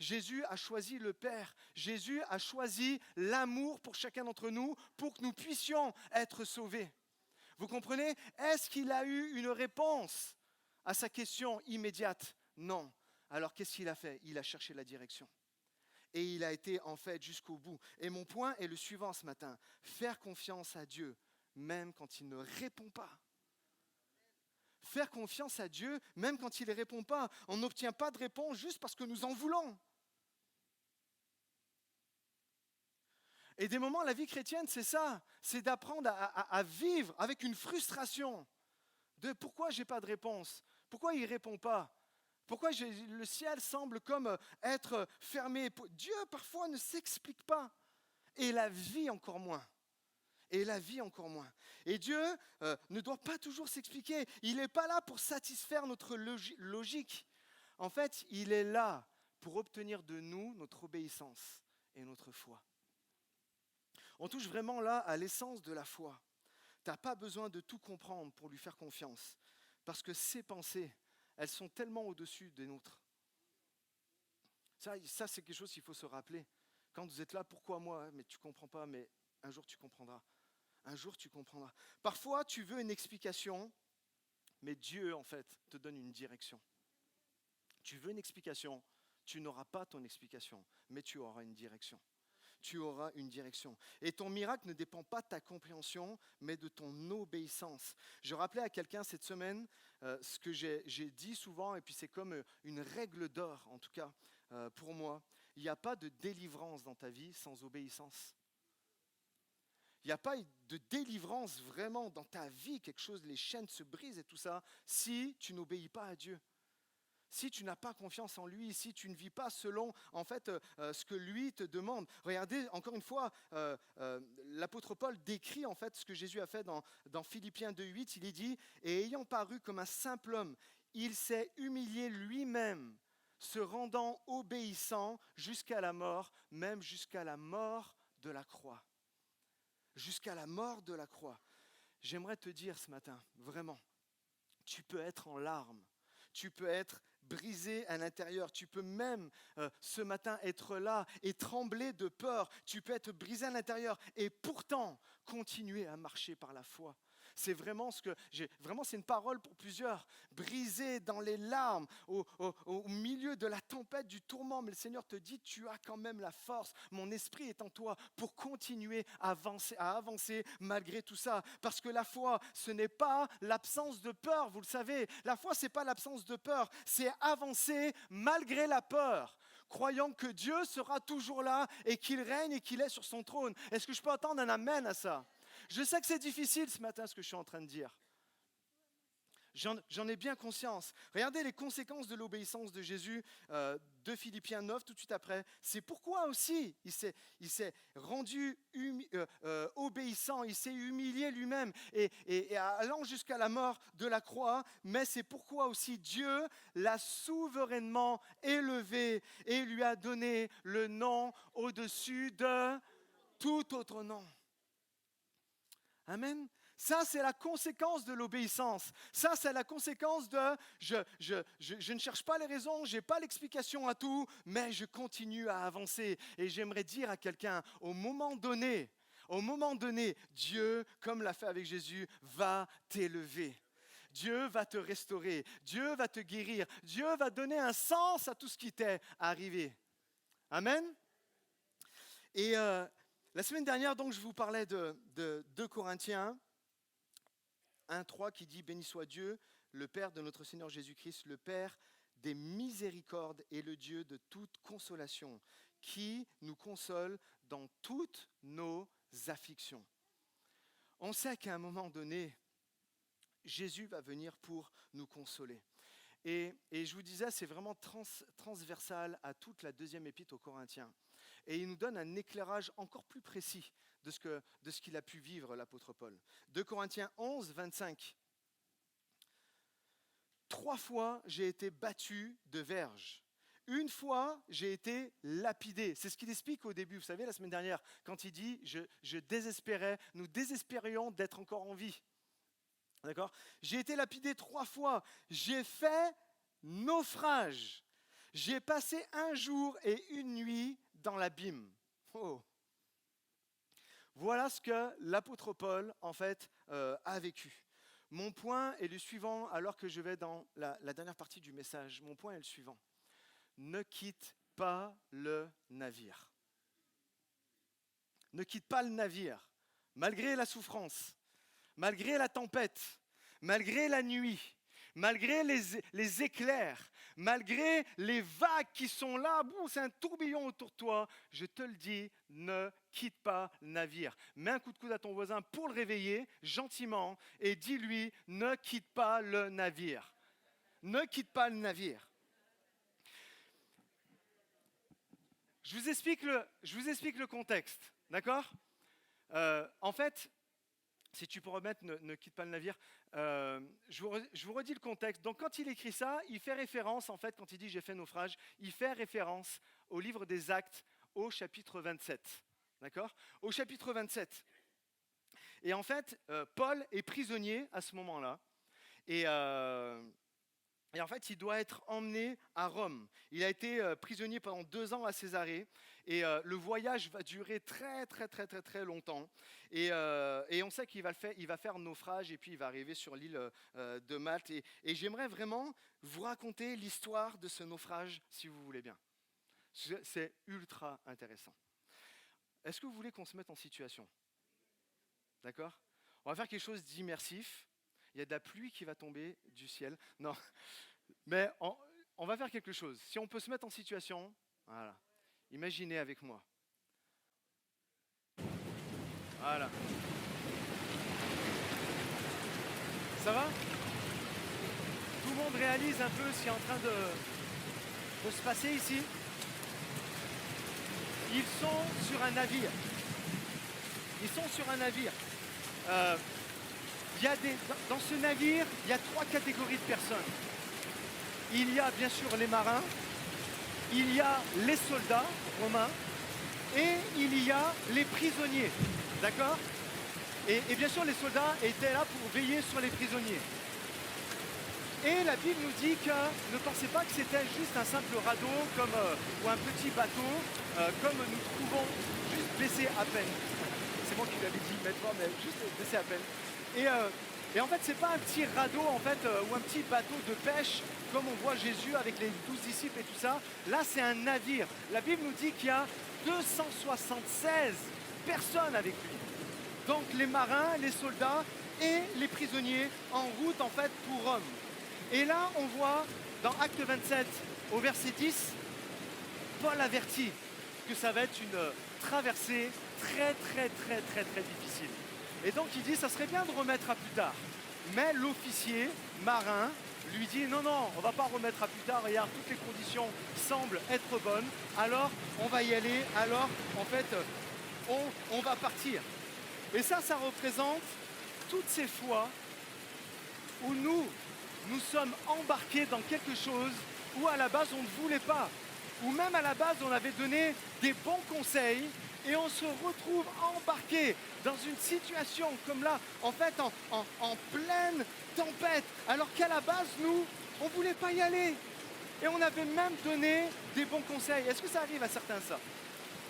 Jésus a choisi le Père. Jésus a choisi l'amour pour chacun d'entre nous pour que nous puissions être sauvés. Vous comprenez? Est-ce qu'il a eu une réponse à sa question immédiate? Non. Alors qu'est-ce qu'il a fait? Il a cherché la direction. Et il a été en fait jusqu'au bout. Et mon point est le suivant ce matin. Faire confiance à Dieu, même quand il ne répond pas. Faire confiance à Dieu, même quand il ne répond pas. On n'obtient pas de réponse juste parce que nous en voulons. Et des moments, la vie chrétienne, c'est ça. C'est d'apprendre à vivre avec une frustration. De pourquoi je n'ai pas de réponse? Pourquoi il ne répond pas? Pourquoi le ciel semble comme être fermé? Dieu, parfois, ne s'explique pas. Et la vie encore moins. Et la vie encore moins. Et Dieu ne doit pas toujours s'expliquer. Il n'est pas là pour satisfaire notre logique. En fait, il est là pour obtenir de nous notre obéissance et notre foi. On touche vraiment là à l'essence de la foi. Tu n'as pas besoin de tout comprendre pour lui faire confiance. Parce que ses pensées, elles sont tellement au-dessus des nôtres. Ça c'est quelque chose qu'il faut se rappeler. Quand vous êtes là, pourquoi moi? Mais tu ne comprends pas, mais un jour tu comprendras. Un jour tu comprendras. Parfois tu veux une explication, mais Dieu en fait te donne une direction. Tu veux une explication, tu n'auras pas ton explication, mais tu auras une direction. Tu auras une direction. Et ton miracle ne dépend pas de ta compréhension, mais de ton obéissance. Je rappelais à quelqu'un cette semaine ce que j'ai dit souvent, et puis c'est comme une règle d'or, en tout cas pour moi. Il n'y a pas de délivrance dans ta vie sans obéissance. Il n'y a pas de délivrance vraiment dans ta vie, quelque chose, les chaînes se brisent et tout ça, si tu n'obéis pas à Dieu. Si tu n'as pas confiance en lui, si tu ne vis pas selon en fait ce que lui te demande. Regardez, encore une fois, l'apôtre Paul décrit en fait ce que Jésus a fait dans Philippiens 2,8. Il est dit, et ayant paru comme un simple homme, il s'est humilié lui-même, se rendant obéissant jusqu'à la mort, même jusqu'à la mort de la croix. Jusqu'à la mort de la croix. J'aimerais te dire ce matin, vraiment, tu peux être en larmes, tu peux être brisé à l'intérieur, tu peux même ce matin être là et trembler de peur, tu peux être brisé à l'intérieur et pourtant continuer à marcher par la foi. C'est vraiment c'est une parole pour plusieurs, brisé dans les larmes, au milieu de la tempête, du tourment, mais le Seigneur te dit, tu as quand même la force, mon esprit est en toi pour continuer à avancer malgré tout ça, parce que la foi, ce n'est pas l'absence de peur, vous le savez, la foi, ce n'est pas l'absence de peur, c'est avancer malgré la peur, croyant que Dieu sera toujours là et qu'il règne et qu'il est sur son trône. Est-ce que je peux entendre un amen à ça? Je sais que c'est difficile ce matin ce que je suis en train de dire. J'en ai bien conscience. Regardez les conséquences de l'obéissance de Jésus de Philippiens 9 tout de suite après. C'est pourquoi aussi il s'est rendu obéissant, il s'est humilié lui-même et allant jusqu'à la mort de la croix. Mais c'est pourquoi aussi Dieu l'a souverainement élevé et lui a donné le nom au-dessus de tout autre nom. Amen. Ça, c'est la conséquence de l'obéissance. Ça, c'est la conséquence de je ne cherche pas les raisons, je n'ai pas l'explication à tout, mais je continue à avancer. Et j'aimerais dire à quelqu'un, au moment donné, Dieu, comme l'a fait avec Jésus, va t'élever. Dieu va te restaurer. Dieu va te guérir. Dieu va donner un sens à tout ce qui t'est arrivé. Amen. Et la semaine dernière, donc, je vous parlais de 2 Corinthiens 1,3 qui dit « Béni soit Dieu, le Père de notre Seigneur Jésus-Christ, le Père des miséricordes et le Dieu de toute consolation, qui nous console dans toutes nos afflictions. » On sait qu'à un moment donné, Jésus va venir pour nous consoler. Et je vous disais, c'est vraiment transversal à toute la 2e épître aux Corinthiens. Et il nous donne un éclairage encore plus précis de ce qu'il a pu vivre, l'apôtre Paul. 2 Corinthiens 11, 25. 3 fois, j'ai été battu de verge. 1 fois, j'ai été lapidé. C'est ce qu'il explique au début, vous savez, la semaine dernière, quand il dit « je désespérais, nous désespérions d'être encore en vie ». D'accord ? J'ai été lapidé 3 fois. J'ai fait naufrage. J'ai passé un jour et une nuit dans l'abîme. Oh. Voilà ce que l'apôtre Paul, en fait, a vécu. Mon point est le suivant, alors que je vais dans la dernière partie du message. Mon point est le suivant. Ne quitte pas le navire. Ne quitte pas le navire, malgré la souffrance, malgré la tempête, malgré la nuit, malgré les éclairs, malgré les vagues qui sont là, c'est un tourbillon autour de toi, je te le dis, ne quitte pas le navire. Mets un coup de coude à ton voisin pour le réveiller gentiment et dis-lui, ne quitte pas le navire. Ne quitte pas le navire. Je vous explique le contexte, d'accord ? En fait, si tu peux remettre ne quitte pas le navire, je vous redis le contexte. Donc quand il écrit ça, il fait référence, en fait, quand il dit « j'ai fait naufrage », il fait référence au livre des Actes, au chapitre 27. D'accord ? Au chapitre 27. Et en fait, Paul est prisonnier à ce moment-là. Et en fait, il doit être emmené à Rome. Il a été prisonnier pendant 2 ans à Césarée. Et le voyage va durer très, très, très, très, très longtemps. Et on sait qu'il va faire naufrage et puis il va arriver sur l'île de Malte. Et j'aimerais vraiment vous raconter l'histoire de ce naufrage, si vous voulez bien. C'est ultra intéressant. Est-ce que vous voulez qu'on se mette en situation ? D'accord ? On va faire quelque chose d'immersif. Il y a de la pluie qui va tomber du ciel. Non, mais on va faire quelque chose. Si on peut se mettre en situation, voilà. Imaginez avec moi. Voilà. Ça va ? Tout le monde réalise un peu ce qui est en train de se passer ici. Ils sont sur un navire. Dans ce navire, il y a 3 catégories de personnes. Il y a bien sûr les marins, il y a les soldats romains et il y a les prisonniers. D'accord ? Et bien sûr, les soldats étaient là pour veiller sur les prisonniers. Et la Bible nous dit que ne pensez pas que c'était juste un simple radeau ou un petit bateau, comme nous trouvons juste baissé à peine. C'est moi qui lui avais dit, mais juste baissé à peine. Et en fait, c'est pas un petit radeau en fait, ou un petit bateau de pêche comme on voit Jésus avec les 12 disciples et tout ça. Là, c'est un navire. La Bible nous dit qu'il y a 276 personnes avec lui. Donc les marins, les soldats et les prisonniers en route en fait pour Rome. Et là, on voit dans Acte 27 au verset 10, Paul avertit que ça va être une traversée très très très très très difficile. Et donc il dit, ça serait bien de remettre à plus tard. Mais l'officier marin lui dit, non, on ne va pas remettre à plus tard, regarde, toutes les conditions semblent être bonnes, alors on va y aller, alors en fait, on va partir. Et ça représente toutes ces fois où nous sommes embarqués dans quelque chose où à la base on ne voulait pas, ou même à la base on avait donné des bons conseils, et on se retrouve embarqué dans une situation comme là, en fait, en pleine tempête, alors qu'à la base, nous, on ne voulait pas y aller. Et on avait même donné des bons conseils. Est-ce que ça arrive à certains, ça ?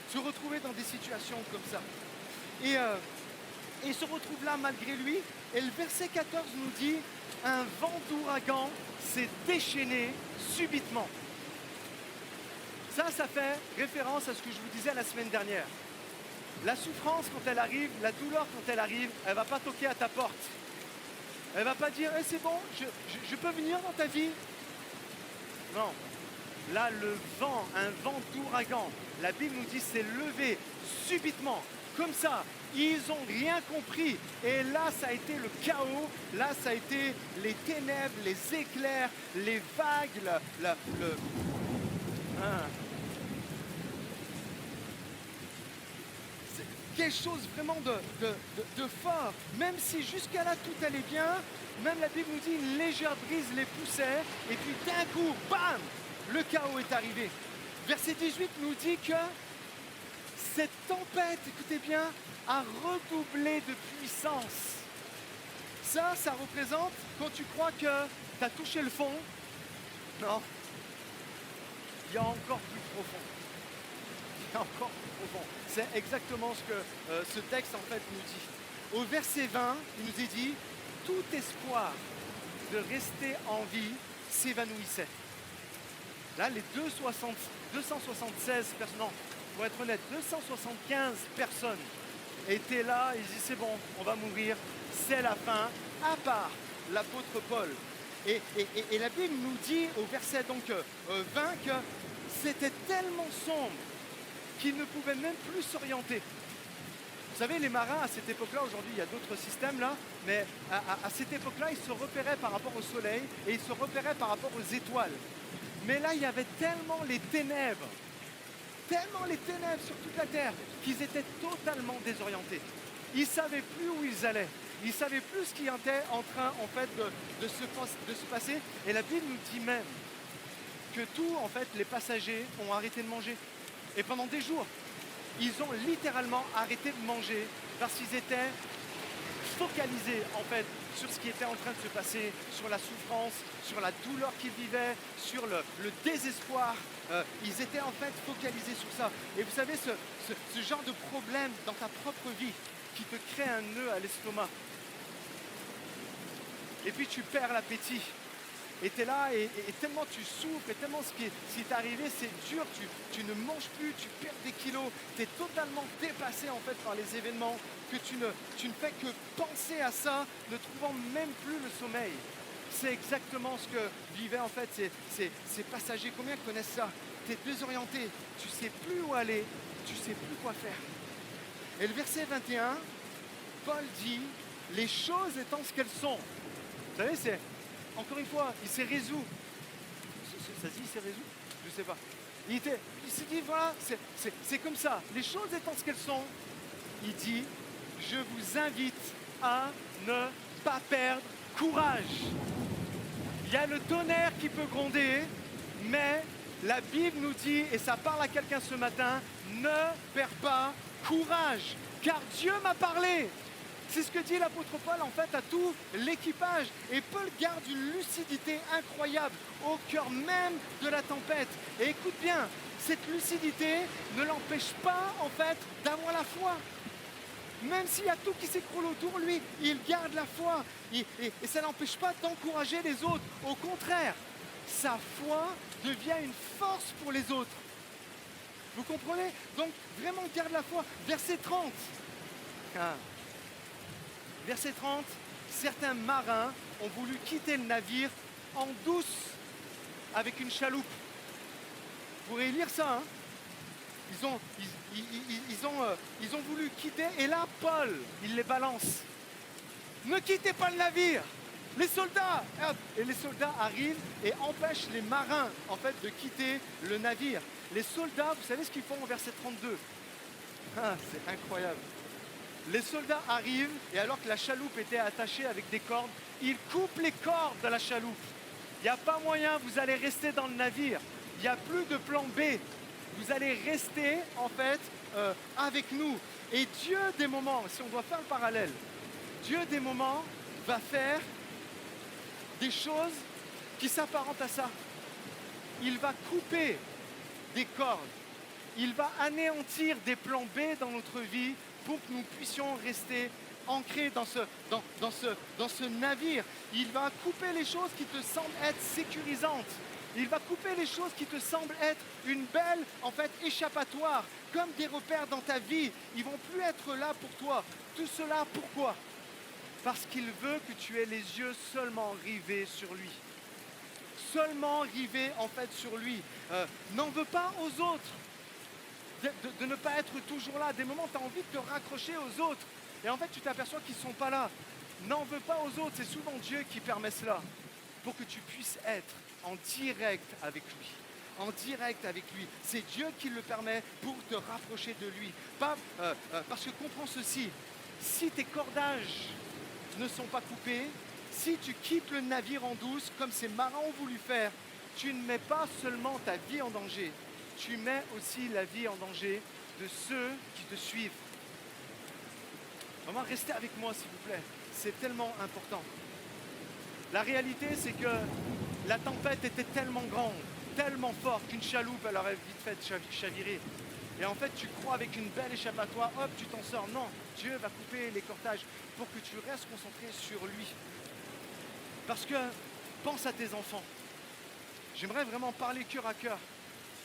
Se retrouver dans des situations comme ça. Et il se retrouve là malgré lui. Et le verset 14 nous dit, un vent d'ouragan s'est déchaîné subitement. Ça fait référence à ce que je vous disais la semaine dernière. La souffrance, quand elle arrive, la douleur, quand elle arrive, elle ne va pas toquer à ta porte. Elle ne va pas dire hey, « c'est bon, je peux venir dans ta vie ?» Non. Là, le vent, un vent d'ouragan, la Bible nous dit c'est levé subitement, comme ça. Ils n'ont rien compris. Et là, ça a été le chaos. Là, ça a été les ténèbres, les éclairs, les vagues, quelque chose vraiment de fort. Même si jusqu'à là tout allait bien, même la Bible nous dit une légère brise les poussait, et puis d'un coup, bam, le chaos est arrivé. Verset 18 nous dit que cette tempête, écoutez bien, a redoublé de puissance. Ça représente quand tu crois que tu as touché le fond. Non. il y a encore plus profond. Il y a encore plus profond. C'est exactement ce que ce texte en fait nous dit. Au verset 20, il nous est dit, tout espoir de rester en vie s'évanouissait. Là, les 276 personnes, non, pour être honnête, 275 personnes étaient là, ils disaient c'est bon, on va mourir, c'est la fin, à part l'apôtre Paul. Et la Bible nous dit au verset 20 que c'était tellement sombre qu'ils ne pouvaient même plus s'orienter. Vous savez, les marins à cette époque-là, aujourd'hui il y a d'autres systèmes là, mais à cette époque-là, ils se repéraient par rapport au soleil et ils se repéraient par rapport aux étoiles. Mais là, il y avait tellement les ténèbres sur toute la terre, qu'ils étaient totalement désorientés. Ils ne savaient plus où ils allaient. Ils ne savaient plus ce qui était en train en fait, de se passer. Et la Bible nous dit même que tous en fait, les passagers ont arrêté de manger. Et pendant des jours, ils ont littéralement arrêté de manger parce qu'ils étaient focalisés en fait, sur ce qui était en train de se passer, sur la souffrance, sur la douleur qu'ils vivaient, sur le désespoir. Ils étaient en fait focalisés sur ça. Et vous savez, ce genre de problème dans ta propre vie qui te crée un nœud à l'estomac. Et puis tu perds l'appétit. Et tu es là et tellement tu souffres et tellement ce qui t'est arrivé, c'est dur, tu ne manges plus, tu perds des kilos, tu es totalement dépassé en fait par les événements, que tu ne fais que penser à ça, ne trouvant même plus le sommeil. C'est exactement ce que vivaient en fait ces passagers. Combien connaissent ça? Tu es désorienté, tu ne sais plus où aller, tu ne sais plus quoi faire. Et le verset 21, Paul dit, les choses étant ce qu'elles sont. Vous savez, c'est, encore une fois, il s'est résolu. Ça se dit, il s'est résolu? Je ne sais pas. Il s'est dit, voilà, c'est comme ça. Les choses étant ce qu'elles sont, il dit, je vous invite à ne pas perdre courage. Il y a le tonnerre qui peut gronder, mais la Bible nous dit, et ça parle à quelqu'un ce matin, ne perds pas courage, car Dieu m'a parlé. C'est ce que dit l'apôtre Paul en fait à tout l'équipage. Et Paul garde une lucidité incroyable au cœur même de la tempête. Et écoute bien, cette lucidité ne l'empêche pas en fait d'avoir la foi. Même s'il y a tout qui s'écroule autour de lui, il garde la foi. Et ça n'empêche pas d'encourager les autres. Au contraire, sa foi devient une force pour les autres. Vous comprenez? Donc vraiment garde la foi. Verset 30. Verset 30, certains marins ont voulu quitter le navire en douce avec une chaloupe. Vous pourrez lire ça, hein? Ils ont voulu quitter et là, Paul, il les balance. Ne quittez pas le navire, les soldats! Et les soldats arrivent et empêchent les marins en fait, de quitter le navire. Les soldats, vous savez ce qu'ils font au verset 32? C'est incroyable. Les soldats arrivent et alors que la chaloupe était attachée avec des cordes, ils coupent les cordes de la chaloupe. Il n'y a pas moyen, vous allez rester dans le navire. Il n'y a plus de plan B. Vous allez rester en fait avec nous. Et Dieu des moments, si on doit faire le parallèle, Dieu des moments va faire des choses qui s'apparentent à ça. Il va couper des cordes. Il va anéantir des plans B dans notre vie pour que nous puissions rester ancrés dans ce navire. Il va couper les choses qui te semblent être sécurisantes. Il va couper les choses qui te semblent être une belle, en fait, échappatoire, comme des repères dans ta vie. Ils vont plus être là pour toi. Tout cela, pourquoi? Parce qu'il veut que tu aies les yeux seulement rivés sur lui. Seulement rivés, en fait, sur lui. N'en veux pas aux autres. De ne pas être toujours là. Des moments, tu as envie de te raccrocher aux autres. Et en fait, tu t'aperçois qu'ils ne sont pas là. N'en veux pas aux autres. C'est souvent Dieu qui permet cela. Pour que tu puisses être en direct avec lui. En direct avec lui. C'est Dieu qui le permet pour te rapprocher de lui. Parce que comprends ceci. Si tes cordages ne sont pas coupés, si tu quittes le navire en douce, comme ces marins ont voulu faire, tu ne mets pas seulement ta vie en danger. Tu mets aussi la vie en danger de ceux qui te suivent. Vraiment, restez avec moi, s'il vous plaît. C'est tellement important. La réalité, c'est que la tempête était tellement grande tellement fort qu'une chaloupe, elle aurait vite fait chavirer. Et en fait, tu crois avec une belle échappatoire, hop, tu t'en sors. Non, Dieu va couper les cortages pour que tu restes concentré sur lui. Parce que, pense à tes enfants. J'aimerais vraiment parler cœur à cœur.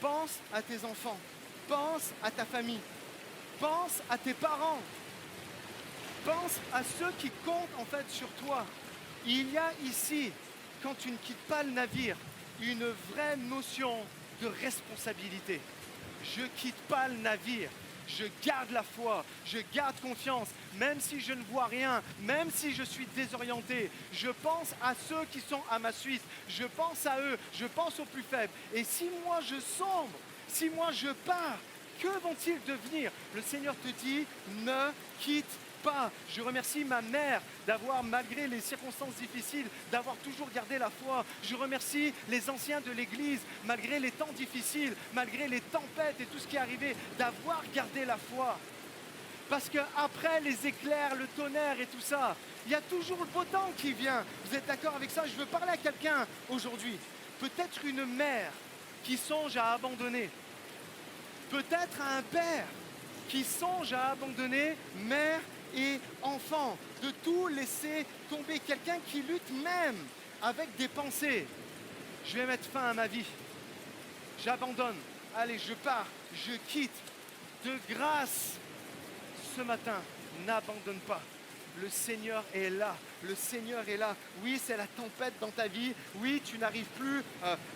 Pense à tes enfants. Pense à ta famille. Pense à tes parents. Pense à ceux qui comptent en fait sur toi. Il y a ici, quand tu ne quittes pas le navire, une vraie notion de responsabilité. Je ne quitte pas le navire. Je garde la foi, je garde confiance, même si je ne vois rien, même si je suis désorienté. Je pense à ceux qui sont à ma suite, je pense à eux, je pense aux plus faibles. Et si moi je sombre, si moi je pars, que vont-ils devenir? Le Seigneur te dit, ne quitte pas. Je remercie ma mère d'avoir, malgré les circonstances difficiles, d'avoir toujours gardé la foi. Je remercie les anciens de l'Église, malgré les temps difficiles, malgré les tempêtes et tout ce qui est arrivé, d'avoir gardé la foi. Parce qu'après les éclairs, le tonnerre et tout ça, il y a toujours le beau temps qui vient. Vous êtes d'accord avec ça? Je veux parler à quelqu'un aujourd'hui. Peut-être une mère qui songe à abandonner. Peut-être un père qui songe à abandonner mère et enfant, de tout laisser tomber. Quelqu'un qui lutte même avec des pensées. Je vais mettre fin à ma vie. J'abandonne. Allez, je pars. Je quitte. De grâce, ce matin, n'abandonne pas. Le Seigneur est là. Le Seigneur est là. Oui, c'est la tempête dans ta vie. Oui, tu n'arrives plus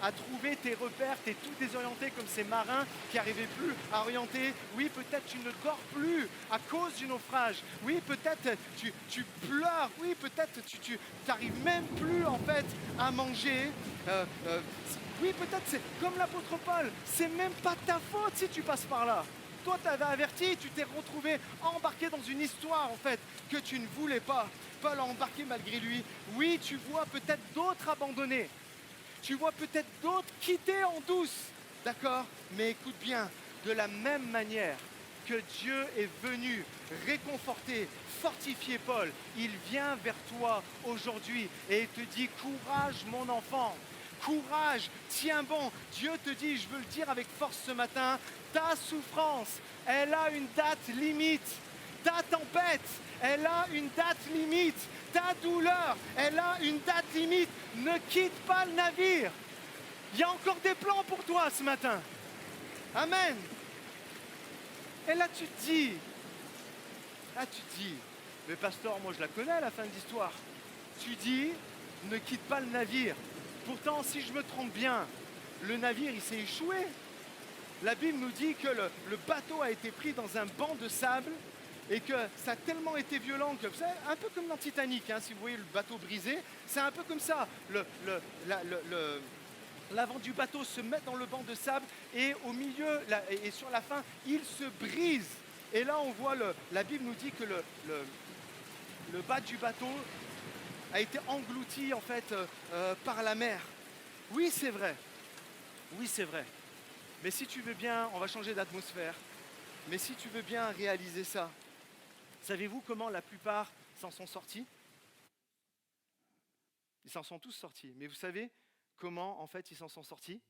à trouver tes repères. Tu es tout désorienté comme ces marins qui n'arrivaient plus à orienter. Oui, peut-être tu ne dors plus à cause du naufrage. Oui, peut-être tu pleures. Oui, peut-être tu n'arrives même plus en fait à manger. Oui, peut-être c'est comme l'apôtre Paul. C'est même pas ta faute si tu passes par là. Toi, tu avais averti, tu t'es retrouvé embarqué dans une histoire, en fait, que tu ne voulais pas. Paul a embarqué malgré lui. Oui, tu vois peut-être d'autres abandonnés. Tu vois peut-être d'autres quitter en douce. D'accord? Mais écoute bien, de la même manière que Dieu est venu réconforter, fortifier Paul, il vient vers toi aujourd'hui et il te dit, courage mon enfant. Courage, tiens bon. Dieu te dit, je veux le dire avec force ce matin, ta souffrance, elle a une date limite. Ta tempête, elle a une date limite. Ta douleur, elle a une date limite. Ne quitte pas le navire. Il y a encore des plans pour toi ce matin. Amen. Et là tu te dis, mais pasteur, moi je la connais la fin de l'histoire. Tu dis, ne quitte pas le navire. Pourtant, si je me trompe bien, le navire, il s'est échoué. La Bible nous dit que le bateau a été pris dans un banc de sable et que ça a tellement été violent que, c'est un peu comme dans Titanic, hein, si vous voyez le bateau brisé, c'est un peu comme ça. L'avant du bateau se met dans le banc de sable et au milieu et sur la fin, il se brise. Et là, on voit, la Bible nous dit que le bas du bateau a été englouti en fait par la mer. Oui, c'est vrai. Oui, c'est vrai. Mais si tu veux bien, on va changer d'atmosphère. Mais si tu veux bien réaliser ça, savez-vous comment la plupart s'en sont sortis? Ils s'en sont tous sortis. Mais vous savez comment en fait ils s'en sont sortis?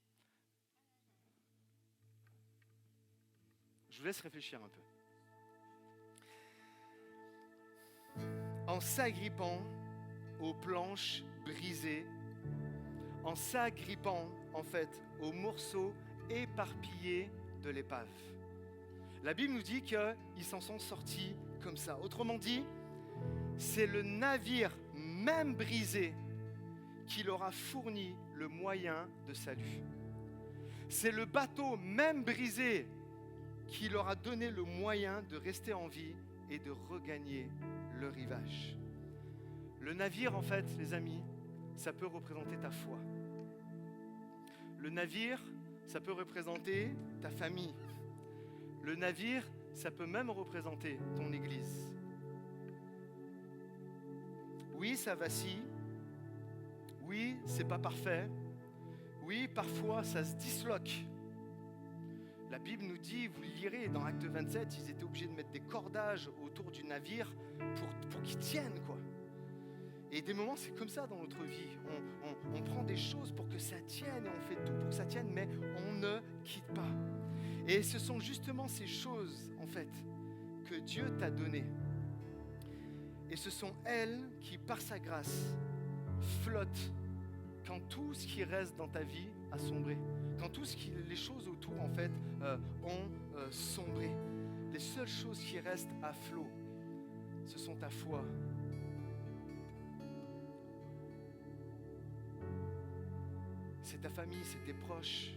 Je vous laisse réfléchir un peu. En s'agrippant aux planches brisées, en s'agrippant en fait aux morceaux éparpillés de l'épave. La Bible nous dit qu'ils s'en sont sortis comme ça. Autrement dit, c'est le navire même brisé qui leur a fourni le moyen de salut. C'est le bateau même brisé qui leur a donné le moyen de rester en vie et de regagner le rivage. Le navire, en fait, les amis, ça peut représenter ta foi. Le navire, ça peut représenter ta famille. Le navire, ça peut même représenter ton église. Oui, ça vacille. Oui, c'est pas parfait. Oui, parfois, ça se disloque. La Bible nous dit, vous le lirez dans Acte 27, ils étaient obligés de mettre des cordages autour du navire pour qu'il tienne, quoi. Et Et des moments, c'est comme ça dans notre vie. On prend des choses pour que ça tienne et on fait tout pour que ça tienne, mais on ne quitte pas. Et ce sont justement ces choses, en fait, que Dieu t'a données. Et ce sont elles qui, par sa grâce, flottent quand tout ce qui reste dans ta vie a sombré. Quand les choses autour, en fait, ont sombré. Les seules choses qui restent à flot, ce sont ta foi. C'est ta famille, c'est tes proches,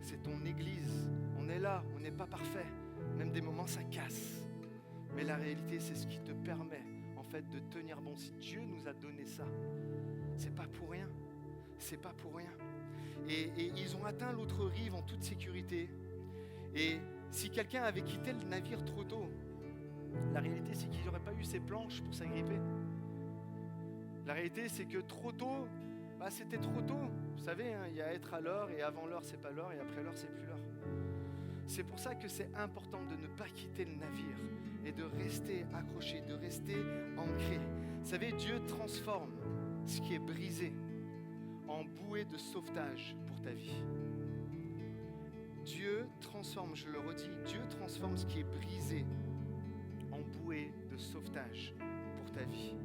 c'est ton église. On est là, on n'est pas parfait. Même des moments, ça casse. Mais la réalité, c'est ce qui te permet, en fait, de tenir bon. Si Dieu nous a donné ça, c'est pas pour rien. C'est pas pour rien. Et ils ont atteint l'autre rive en toute sécurité. Et si quelqu'un avait quitté le navire trop tôt, la réalité, c'est qu'il n'aurait pas eu ses planches pour s'agripper. La réalité, c'est que trop tôt, c'était trop tôt. Vous savez, il y a être à l'heure, et avant l'heure, c'est pas l'heure, et après l'heure, c'est plus l'heure. C'est pour ça que c'est important de ne pas quitter le navire et de rester accroché, de rester ancré. Vous savez, Dieu transforme ce qui est brisé en bouée de sauvetage pour ta vie. Dieu transforme, je le redis, Dieu transforme ce qui est brisé en bouée de sauvetage pour ta vie.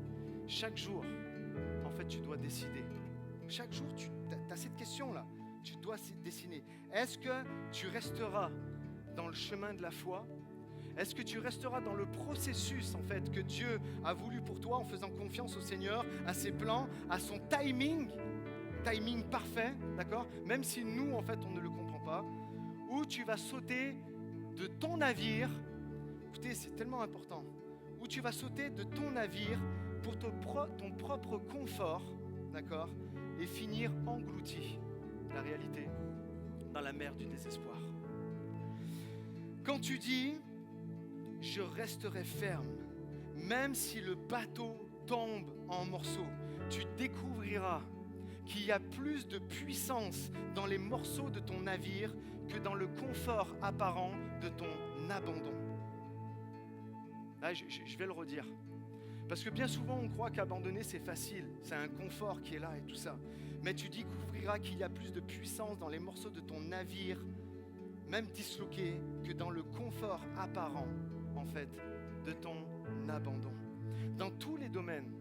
Chaque jour, en fait, tu dois décider. Chaque jour, tu as cette question-là. Tu dois décider. Est-ce que tu resteras dans le chemin de la foi? Est-ce que tu resteras dans le processus, en fait, que Dieu a voulu pour toi en faisant confiance au Seigneur, à ses plans, à son timing parfait, d'accord? Même si nous, en fait, on ne le comprend pas. Ou tu vas sauter de ton navire. Écoutez, c'est tellement important. Ou tu vas sauter de ton navire pour ton propre confort, d'accord? Et finir englouti, la réalité, dans la mer du désespoir. Quand tu dis « je resterai ferme », même si le bateau tombe en morceaux, tu découvriras qu'il y a plus de puissance dans les morceaux de ton navire que dans le confort apparent de ton abandon. Là, je vais le redire. Parce que bien souvent, on croit qu'abandonner, c'est facile. C'est un confort qui est là et tout ça. Mais tu découvriras qu'il y a plus de puissance dans les morceaux de ton navire, même disloqués, que dans le confort apparent, en fait, de ton abandon. Dans tous les domaines,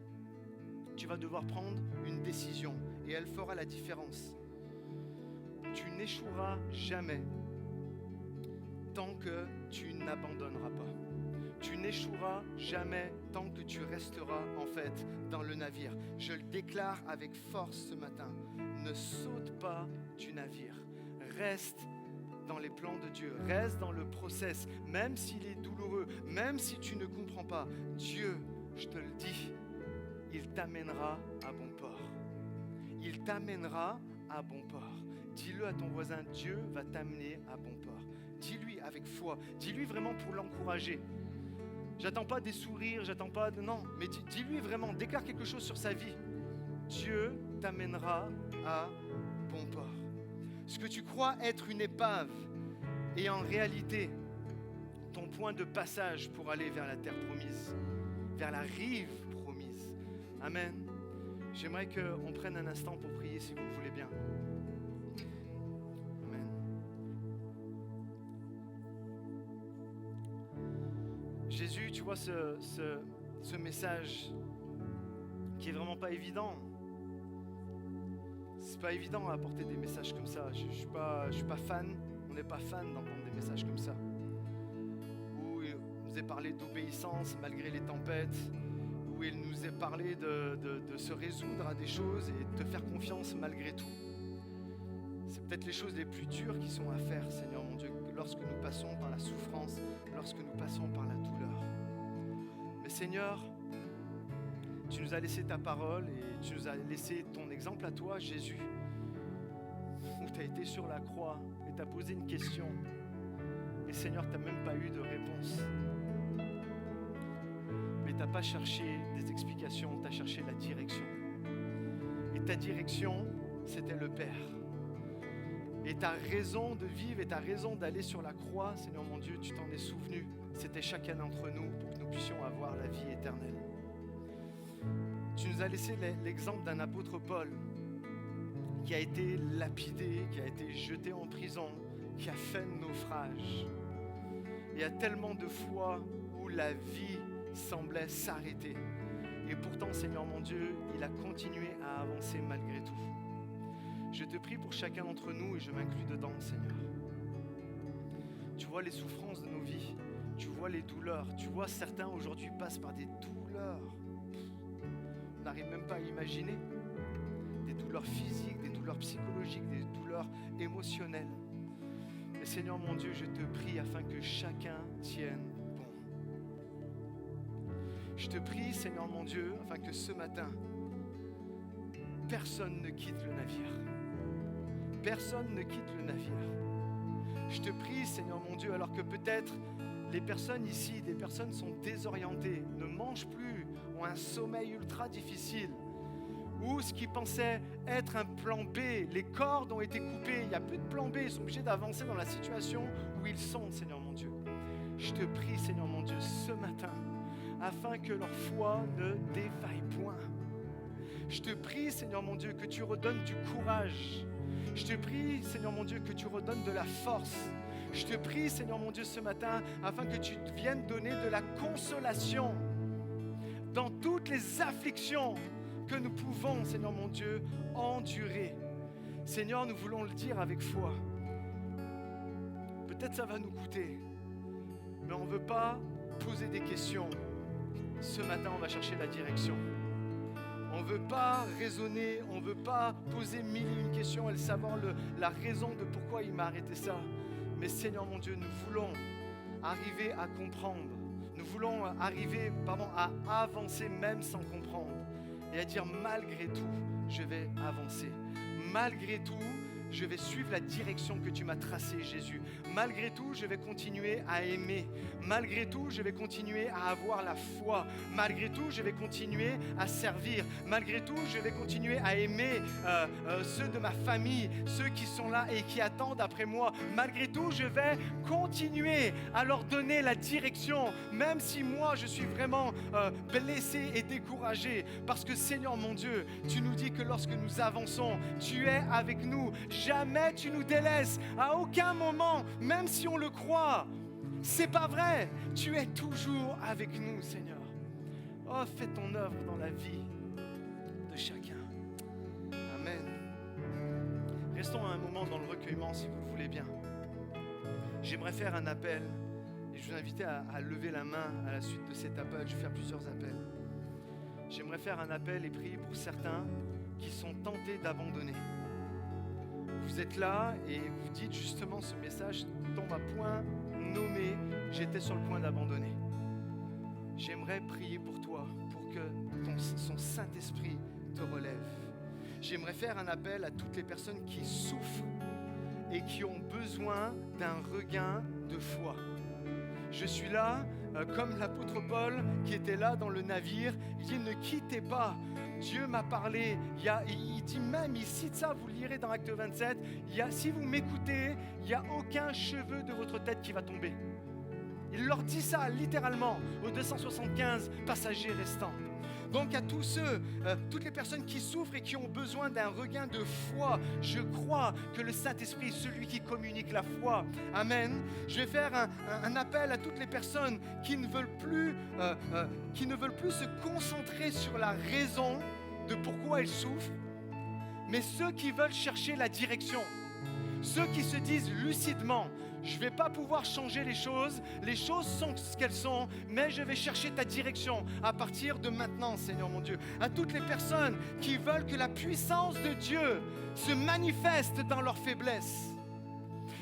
tu vas devoir prendre une décision et elle fera la différence. Tu n'échoueras jamais tant que tu n'abandonneras pas. Tu n'échoueras jamais tant que tu resteras en fait dans le navire. Je le déclare avec force ce matin. Ne saute pas du navire. Reste dans les plans de Dieu. Reste dans le process. Même s'il est douloureux, même si tu ne comprends pas, Dieu, je te le dis, il t'amènera à bon port. Il t'amènera à bon port. Dis-le à ton voisin, Dieu va t'amener à bon port. Dis-lui avec foi. Dis-lui vraiment pour l'encourager. J'attends pas des sourires, j'attends pas de... Non, mais dis-lui vraiment, déclare quelque chose sur sa vie. Dieu t'amènera à bon port. Ce que tu crois être une épave est en réalité ton point de passage pour aller vers la terre promise, vers la rive promise. Amen. J'aimerais qu'on prenne un instant pour prier si vous le voulez bien. Jésus, tu vois ce message qui est vraiment pas évident. C'est pas évident à apporter des messages comme ça. Je suis pas fan. On n'est pas fan d'entendre des messages comme ça. Où il nous est parlé d'obéissance malgré les tempêtes. Où il nous est parlé de se résoudre à des choses et de faire confiance malgré tout. C'est peut-être les choses les plus dures qui sont à faire, Seigneur mon Dieu, lorsque nous passons par la souffrance, lorsque nous passons par la douleur. Mais Seigneur, tu nous as laissé ta parole et tu nous as laissé ton exemple à toi, Jésus, où tu as été sur la croix et tu as posé une question. Et Seigneur, tu n'as même pas eu de réponse. Mais tu n'as pas cherché des explications, tu as cherché la direction. Et ta direction, c'était le Père. Et ta raison de vivre et ta raison d'aller sur la croix, Seigneur mon Dieu, tu t'en es souvenu. C'était chacun d'entre nous pour que nous puissions avoir la vie éternelle. Tu nous nous as laissé l'exemple d'un apôtre Paul qui a été lapidé, qui a été jeté en prison, qui a fait naufrage. Il y a tellement de fois où la vie semblait s'arrêter. Et pourtant, Seigneur mon Dieu, il a continué à avancer malgré tout. Je te prie pour chacun d'entre nous et je m'inclus dedans, Seigneur. Tu vois les souffrances de nos vies, tu vois les douleurs, tu vois certains aujourd'hui passent par des douleurs. On n'arrive même pas à imaginer. Des douleurs physiques, des douleurs psychologiques, des douleurs émotionnelles. Et Seigneur mon Dieu, je te prie afin que chacun tienne bon. Je te prie, Seigneur mon Dieu, afin que ce matin, personne ne quitte le navire. Personne ne quitte le navire. Je te prie, Seigneur mon Dieu, alors que peut-être les personnes ici, des personnes sont désorientées, ne mangent plus, ont un sommeil ultra difficile, ou ce qui pensait être un plan B, les cordes ont été coupées, il n'y a plus de plan B, ils sont obligés d'avancer dans la situation où ils sont, Seigneur mon Dieu. Je te prie, Seigneur mon Dieu, ce matin, afin que leur foi ne défaille point. Je te prie, Seigneur mon Dieu, que tu redonnes du courage. Je te prie, Seigneur mon Dieu, que tu redonnes de la force. Je te prie, Seigneur mon Dieu, ce matin, afin que tu viennes donner de la consolation dans toutes les afflictions que nous pouvons, Seigneur mon Dieu, endurer. Seigneur, nous voulons le dire avec foi. Peut-être ça va nous coûter, mais on ne veut pas poser des questions. Ce matin, on va chercher la direction. On ne veut pas raisonner, on ne veut pas poser mille et une questions et savoir la raison de pourquoi il m'a arrêté ça. Mais Seigneur mon Dieu, nous voulons arriver à comprendre. Nous voulons arriver, à avancer même sans comprendre. Et à dire malgré tout, je vais avancer. Malgré tout, je vais suivre la direction que tu m'as tracée, Jésus. Malgré tout, je vais continuer à aimer. Malgré tout, je vais continuer à avoir la foi. Malgré tout, je vais continuer à servir. Malgré tout, je vais continuer à aimer ceux de ma famille, ceux qui sont là et qui attendent après moi. Malgré tout, je vais continuer à leur donner la direction, même si moi, je suis vraiment blessé et découragé. Parce que Seigneur mon Dieu, tu nous dis que lorsque nous avançons, tu es avec nous. Jamais tu nous délaisses, à aucun moment, même si on le croit. C'est pas vrai, tu es toujours avec nous, Seigneur. Oh, fais ton œuvre dans la vie de chacun. Amen. Restons un moment dans le recueillement, si vous le voulez bien. J'aimerais faire un appel, et je vous invite à lever la main à la suite de cet appel. Je vais faire plusieurs appels. J'aimerais faire un appel et prier pour certains qui sont tentés d'abandonner. Vous êtes là et vous dites justement ce message tombe à point nommé, j'étais sur le point d'abandonner. J'aimerais prier pour toi, pour que son Saint-Esprit te relève. J'aimerais faire un appel à toutes les personnes qui souffrent et qui ont besoin d'un regain de foi. Je suis là, comme l'apôtre Paul qui était là dans le navire, il dit ne quittez pas. Dieu m'a parlé, il dit même, il cite ça, vous le lirez dans Acte 27, si vous m'écoutez, il n'y a aucun cheveu de votre tête qui va tomber. Il leur dit ça littéralement aux 275 passagers restants. Donc à tous ceux, toutes les personnes qui souffrent et qui ont besoin d'un regain de foi, je crois que le Saint-Esprit est celui qui communique la foi. Amen. Je vais faire un appel à toutes les personnes qui ne veulent plus se concentrer sur la raison de pourquoi elles souffrent, mais ceux qui veulent chercher la direction. Ceux qui se disent lucidement, je ne vais pas pouvoir changer les choses sont ce qu'elles sont, mais je vais chercher ta direction à partir de maintenant, Seigneur mon Dieu. À toutes les personnes qui veulent que la puissance de Dieu se manifeste dans leur faiblesse.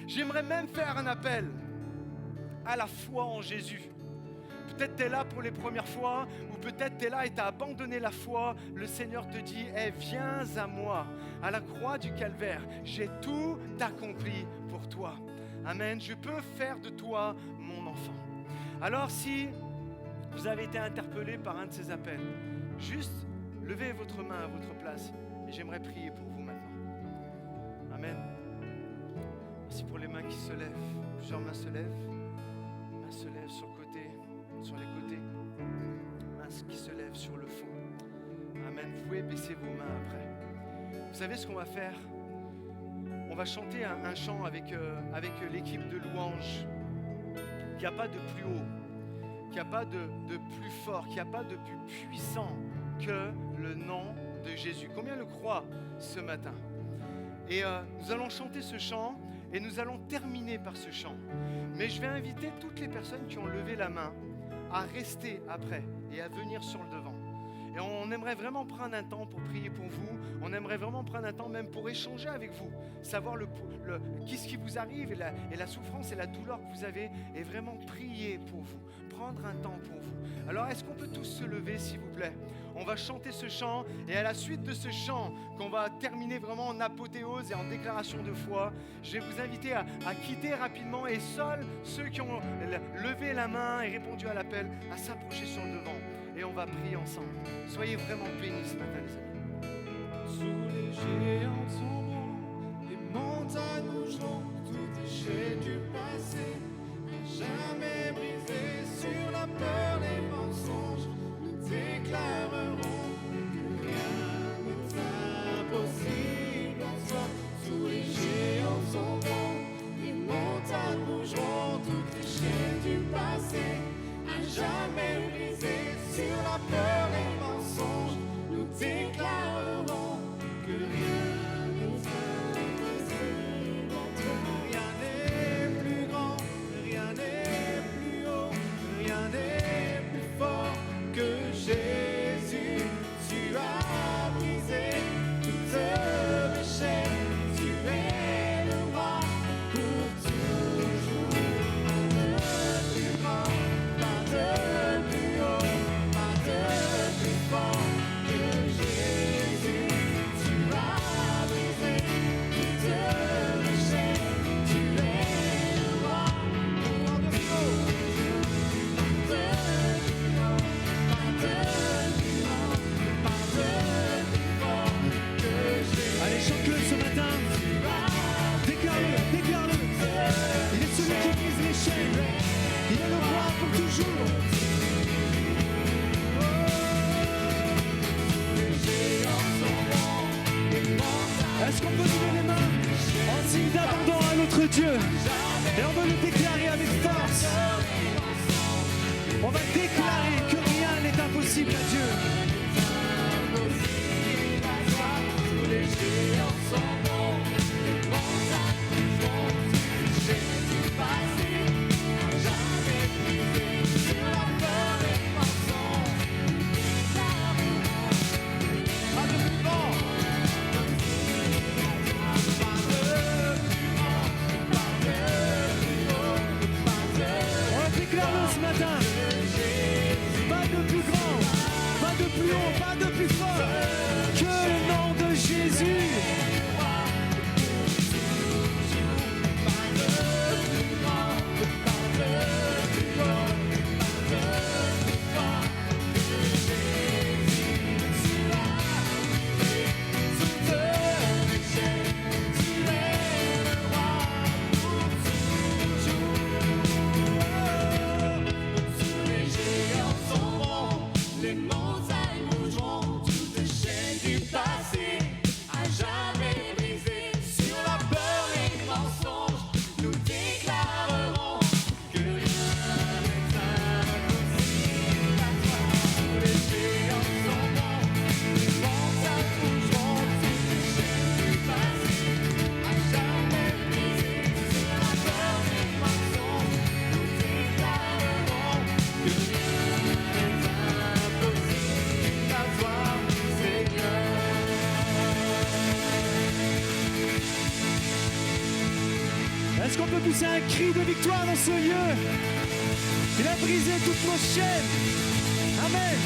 J'aimerais même faire un appel à la foi en Jésus. Peut-être tu es là pour les premières fois, ou peut-être tu es là et tu as abandonné la foi. Le Seigneur te dit, viens à moi, à la croix du calvaire. J'ai tout accompli pour toi. Amen. Je peux faire de toi mon enfant. Alors si vous avez été interpellé par un de ces appels, juste levez votre main à votre place et j'aimerais prier pour vous maintenant. Amen. Merci pour les mains qui se lèvent. Plusieurs mains se lèvent. Mains se lèvent sur les côtés, mains qui se lèvent sur le fond. Amen. Amen. Vous pouvez baisser vos mains après. Vous savez ce qu'on va faire? On va chanter un chant avec l'équipe de louanges. Qu'il n'y a pas de plus haut, qu'il n'y a pas de plus fort, qu'il n'y a pas de plus puissant que le nom de Jésus. Combien le croient ce matin? Et nous allons chanter ce chant et nous allons terminer par ce chant. Mais je vais inviter toutes les personnes qui ont levé la main à rester après et à venir sur le devant. Et on aimerait vraiment prendre un temps pour prier pour vous. On aimerait vraiment prendre un temps même pour échanger avec vous. Savoir qu'est-ce qui vous arrive et la souffrance et la douleur que vous avez. Et vraiment prier pour vous. Prendre un temps pour vous. Alors est-ce qu'on peut tous se lever s'il vous plaît? On va chanter ce chant. Et à la suite de ce chant, qu'on va terminer vraiment en apothéose et en déclaration de foi, je vais vous inviter à quitter rapidement. Et seuls ceux qui ont levé la main et répondu à l'appel, à s'approcher sur le devant. Et on va prier ensemble. Soyez vraiment bénis ce matin, les amis. Sous les géants tomberont, les montagnes bougeront, toutes les chaînes du passé, à jamais brisées. Sur la peur, les mensonges, nous déclarerons que rien n'est impossible en soi. Sous les géants tomberont, les montagnes bougeront, toutes les chaînes du passé, à jamais brisées. Sur la peur, les mensonges, nous déclarerons que rien n'est impossible en toi. Rien n'est plus grand, rien n'est plus haut, rien n'est plus fort que Jésus. Tu as brisé toutes mes chaînes, tu es le roi pour toujours. Pas de plus grand, pas de plus haut, pas de plus fort que Jésus. Tu as brisé toutes mes chaînes, tu es le roi pour toujours. Pas de plus haut, pas de plus haut, pas de plus fort que Jésus. Allez, chante-le ce matin. Déclare-le, déclare-le. Il est celui qui brise les chaînes. Il est le roi pour toujours. Est-ce qu'on peut lever les mains en signe d'abandon à notre Dieu? Et on veut le déclarer avec force. On va déclarer que rien n'est impossible à Dieu. Tous les géants sont bons, les montagnes bougeront, toutes les chaînes du passé, à jamais brisées. Sur la peur et le mensonge, nous déclarerons pas de plus grand, pas de plus grand, pas de plus haut, pas de On va déclarer ce matin. Pas de plus grand, pas de plus haut, pas de plus fort que le nom de Jésus. Les montagnes bougeront, toutes les chaînes du passé, à jamais brisées. Sur la peur et le mensonge, nous déclarerons que rien n'est impossible à toi. Tous les géants sont bons, les montagnes bougeront, toutes les chaînes du passé, à jamais brisées. Sur la peur et le mensonge, nous déclarerons que rien n'est impossible à toi, Seigneur. Est-ce qu'on peut pousser un cri de victoire dans ce lieu? Il a brisé toutes nos chaînes. Amen.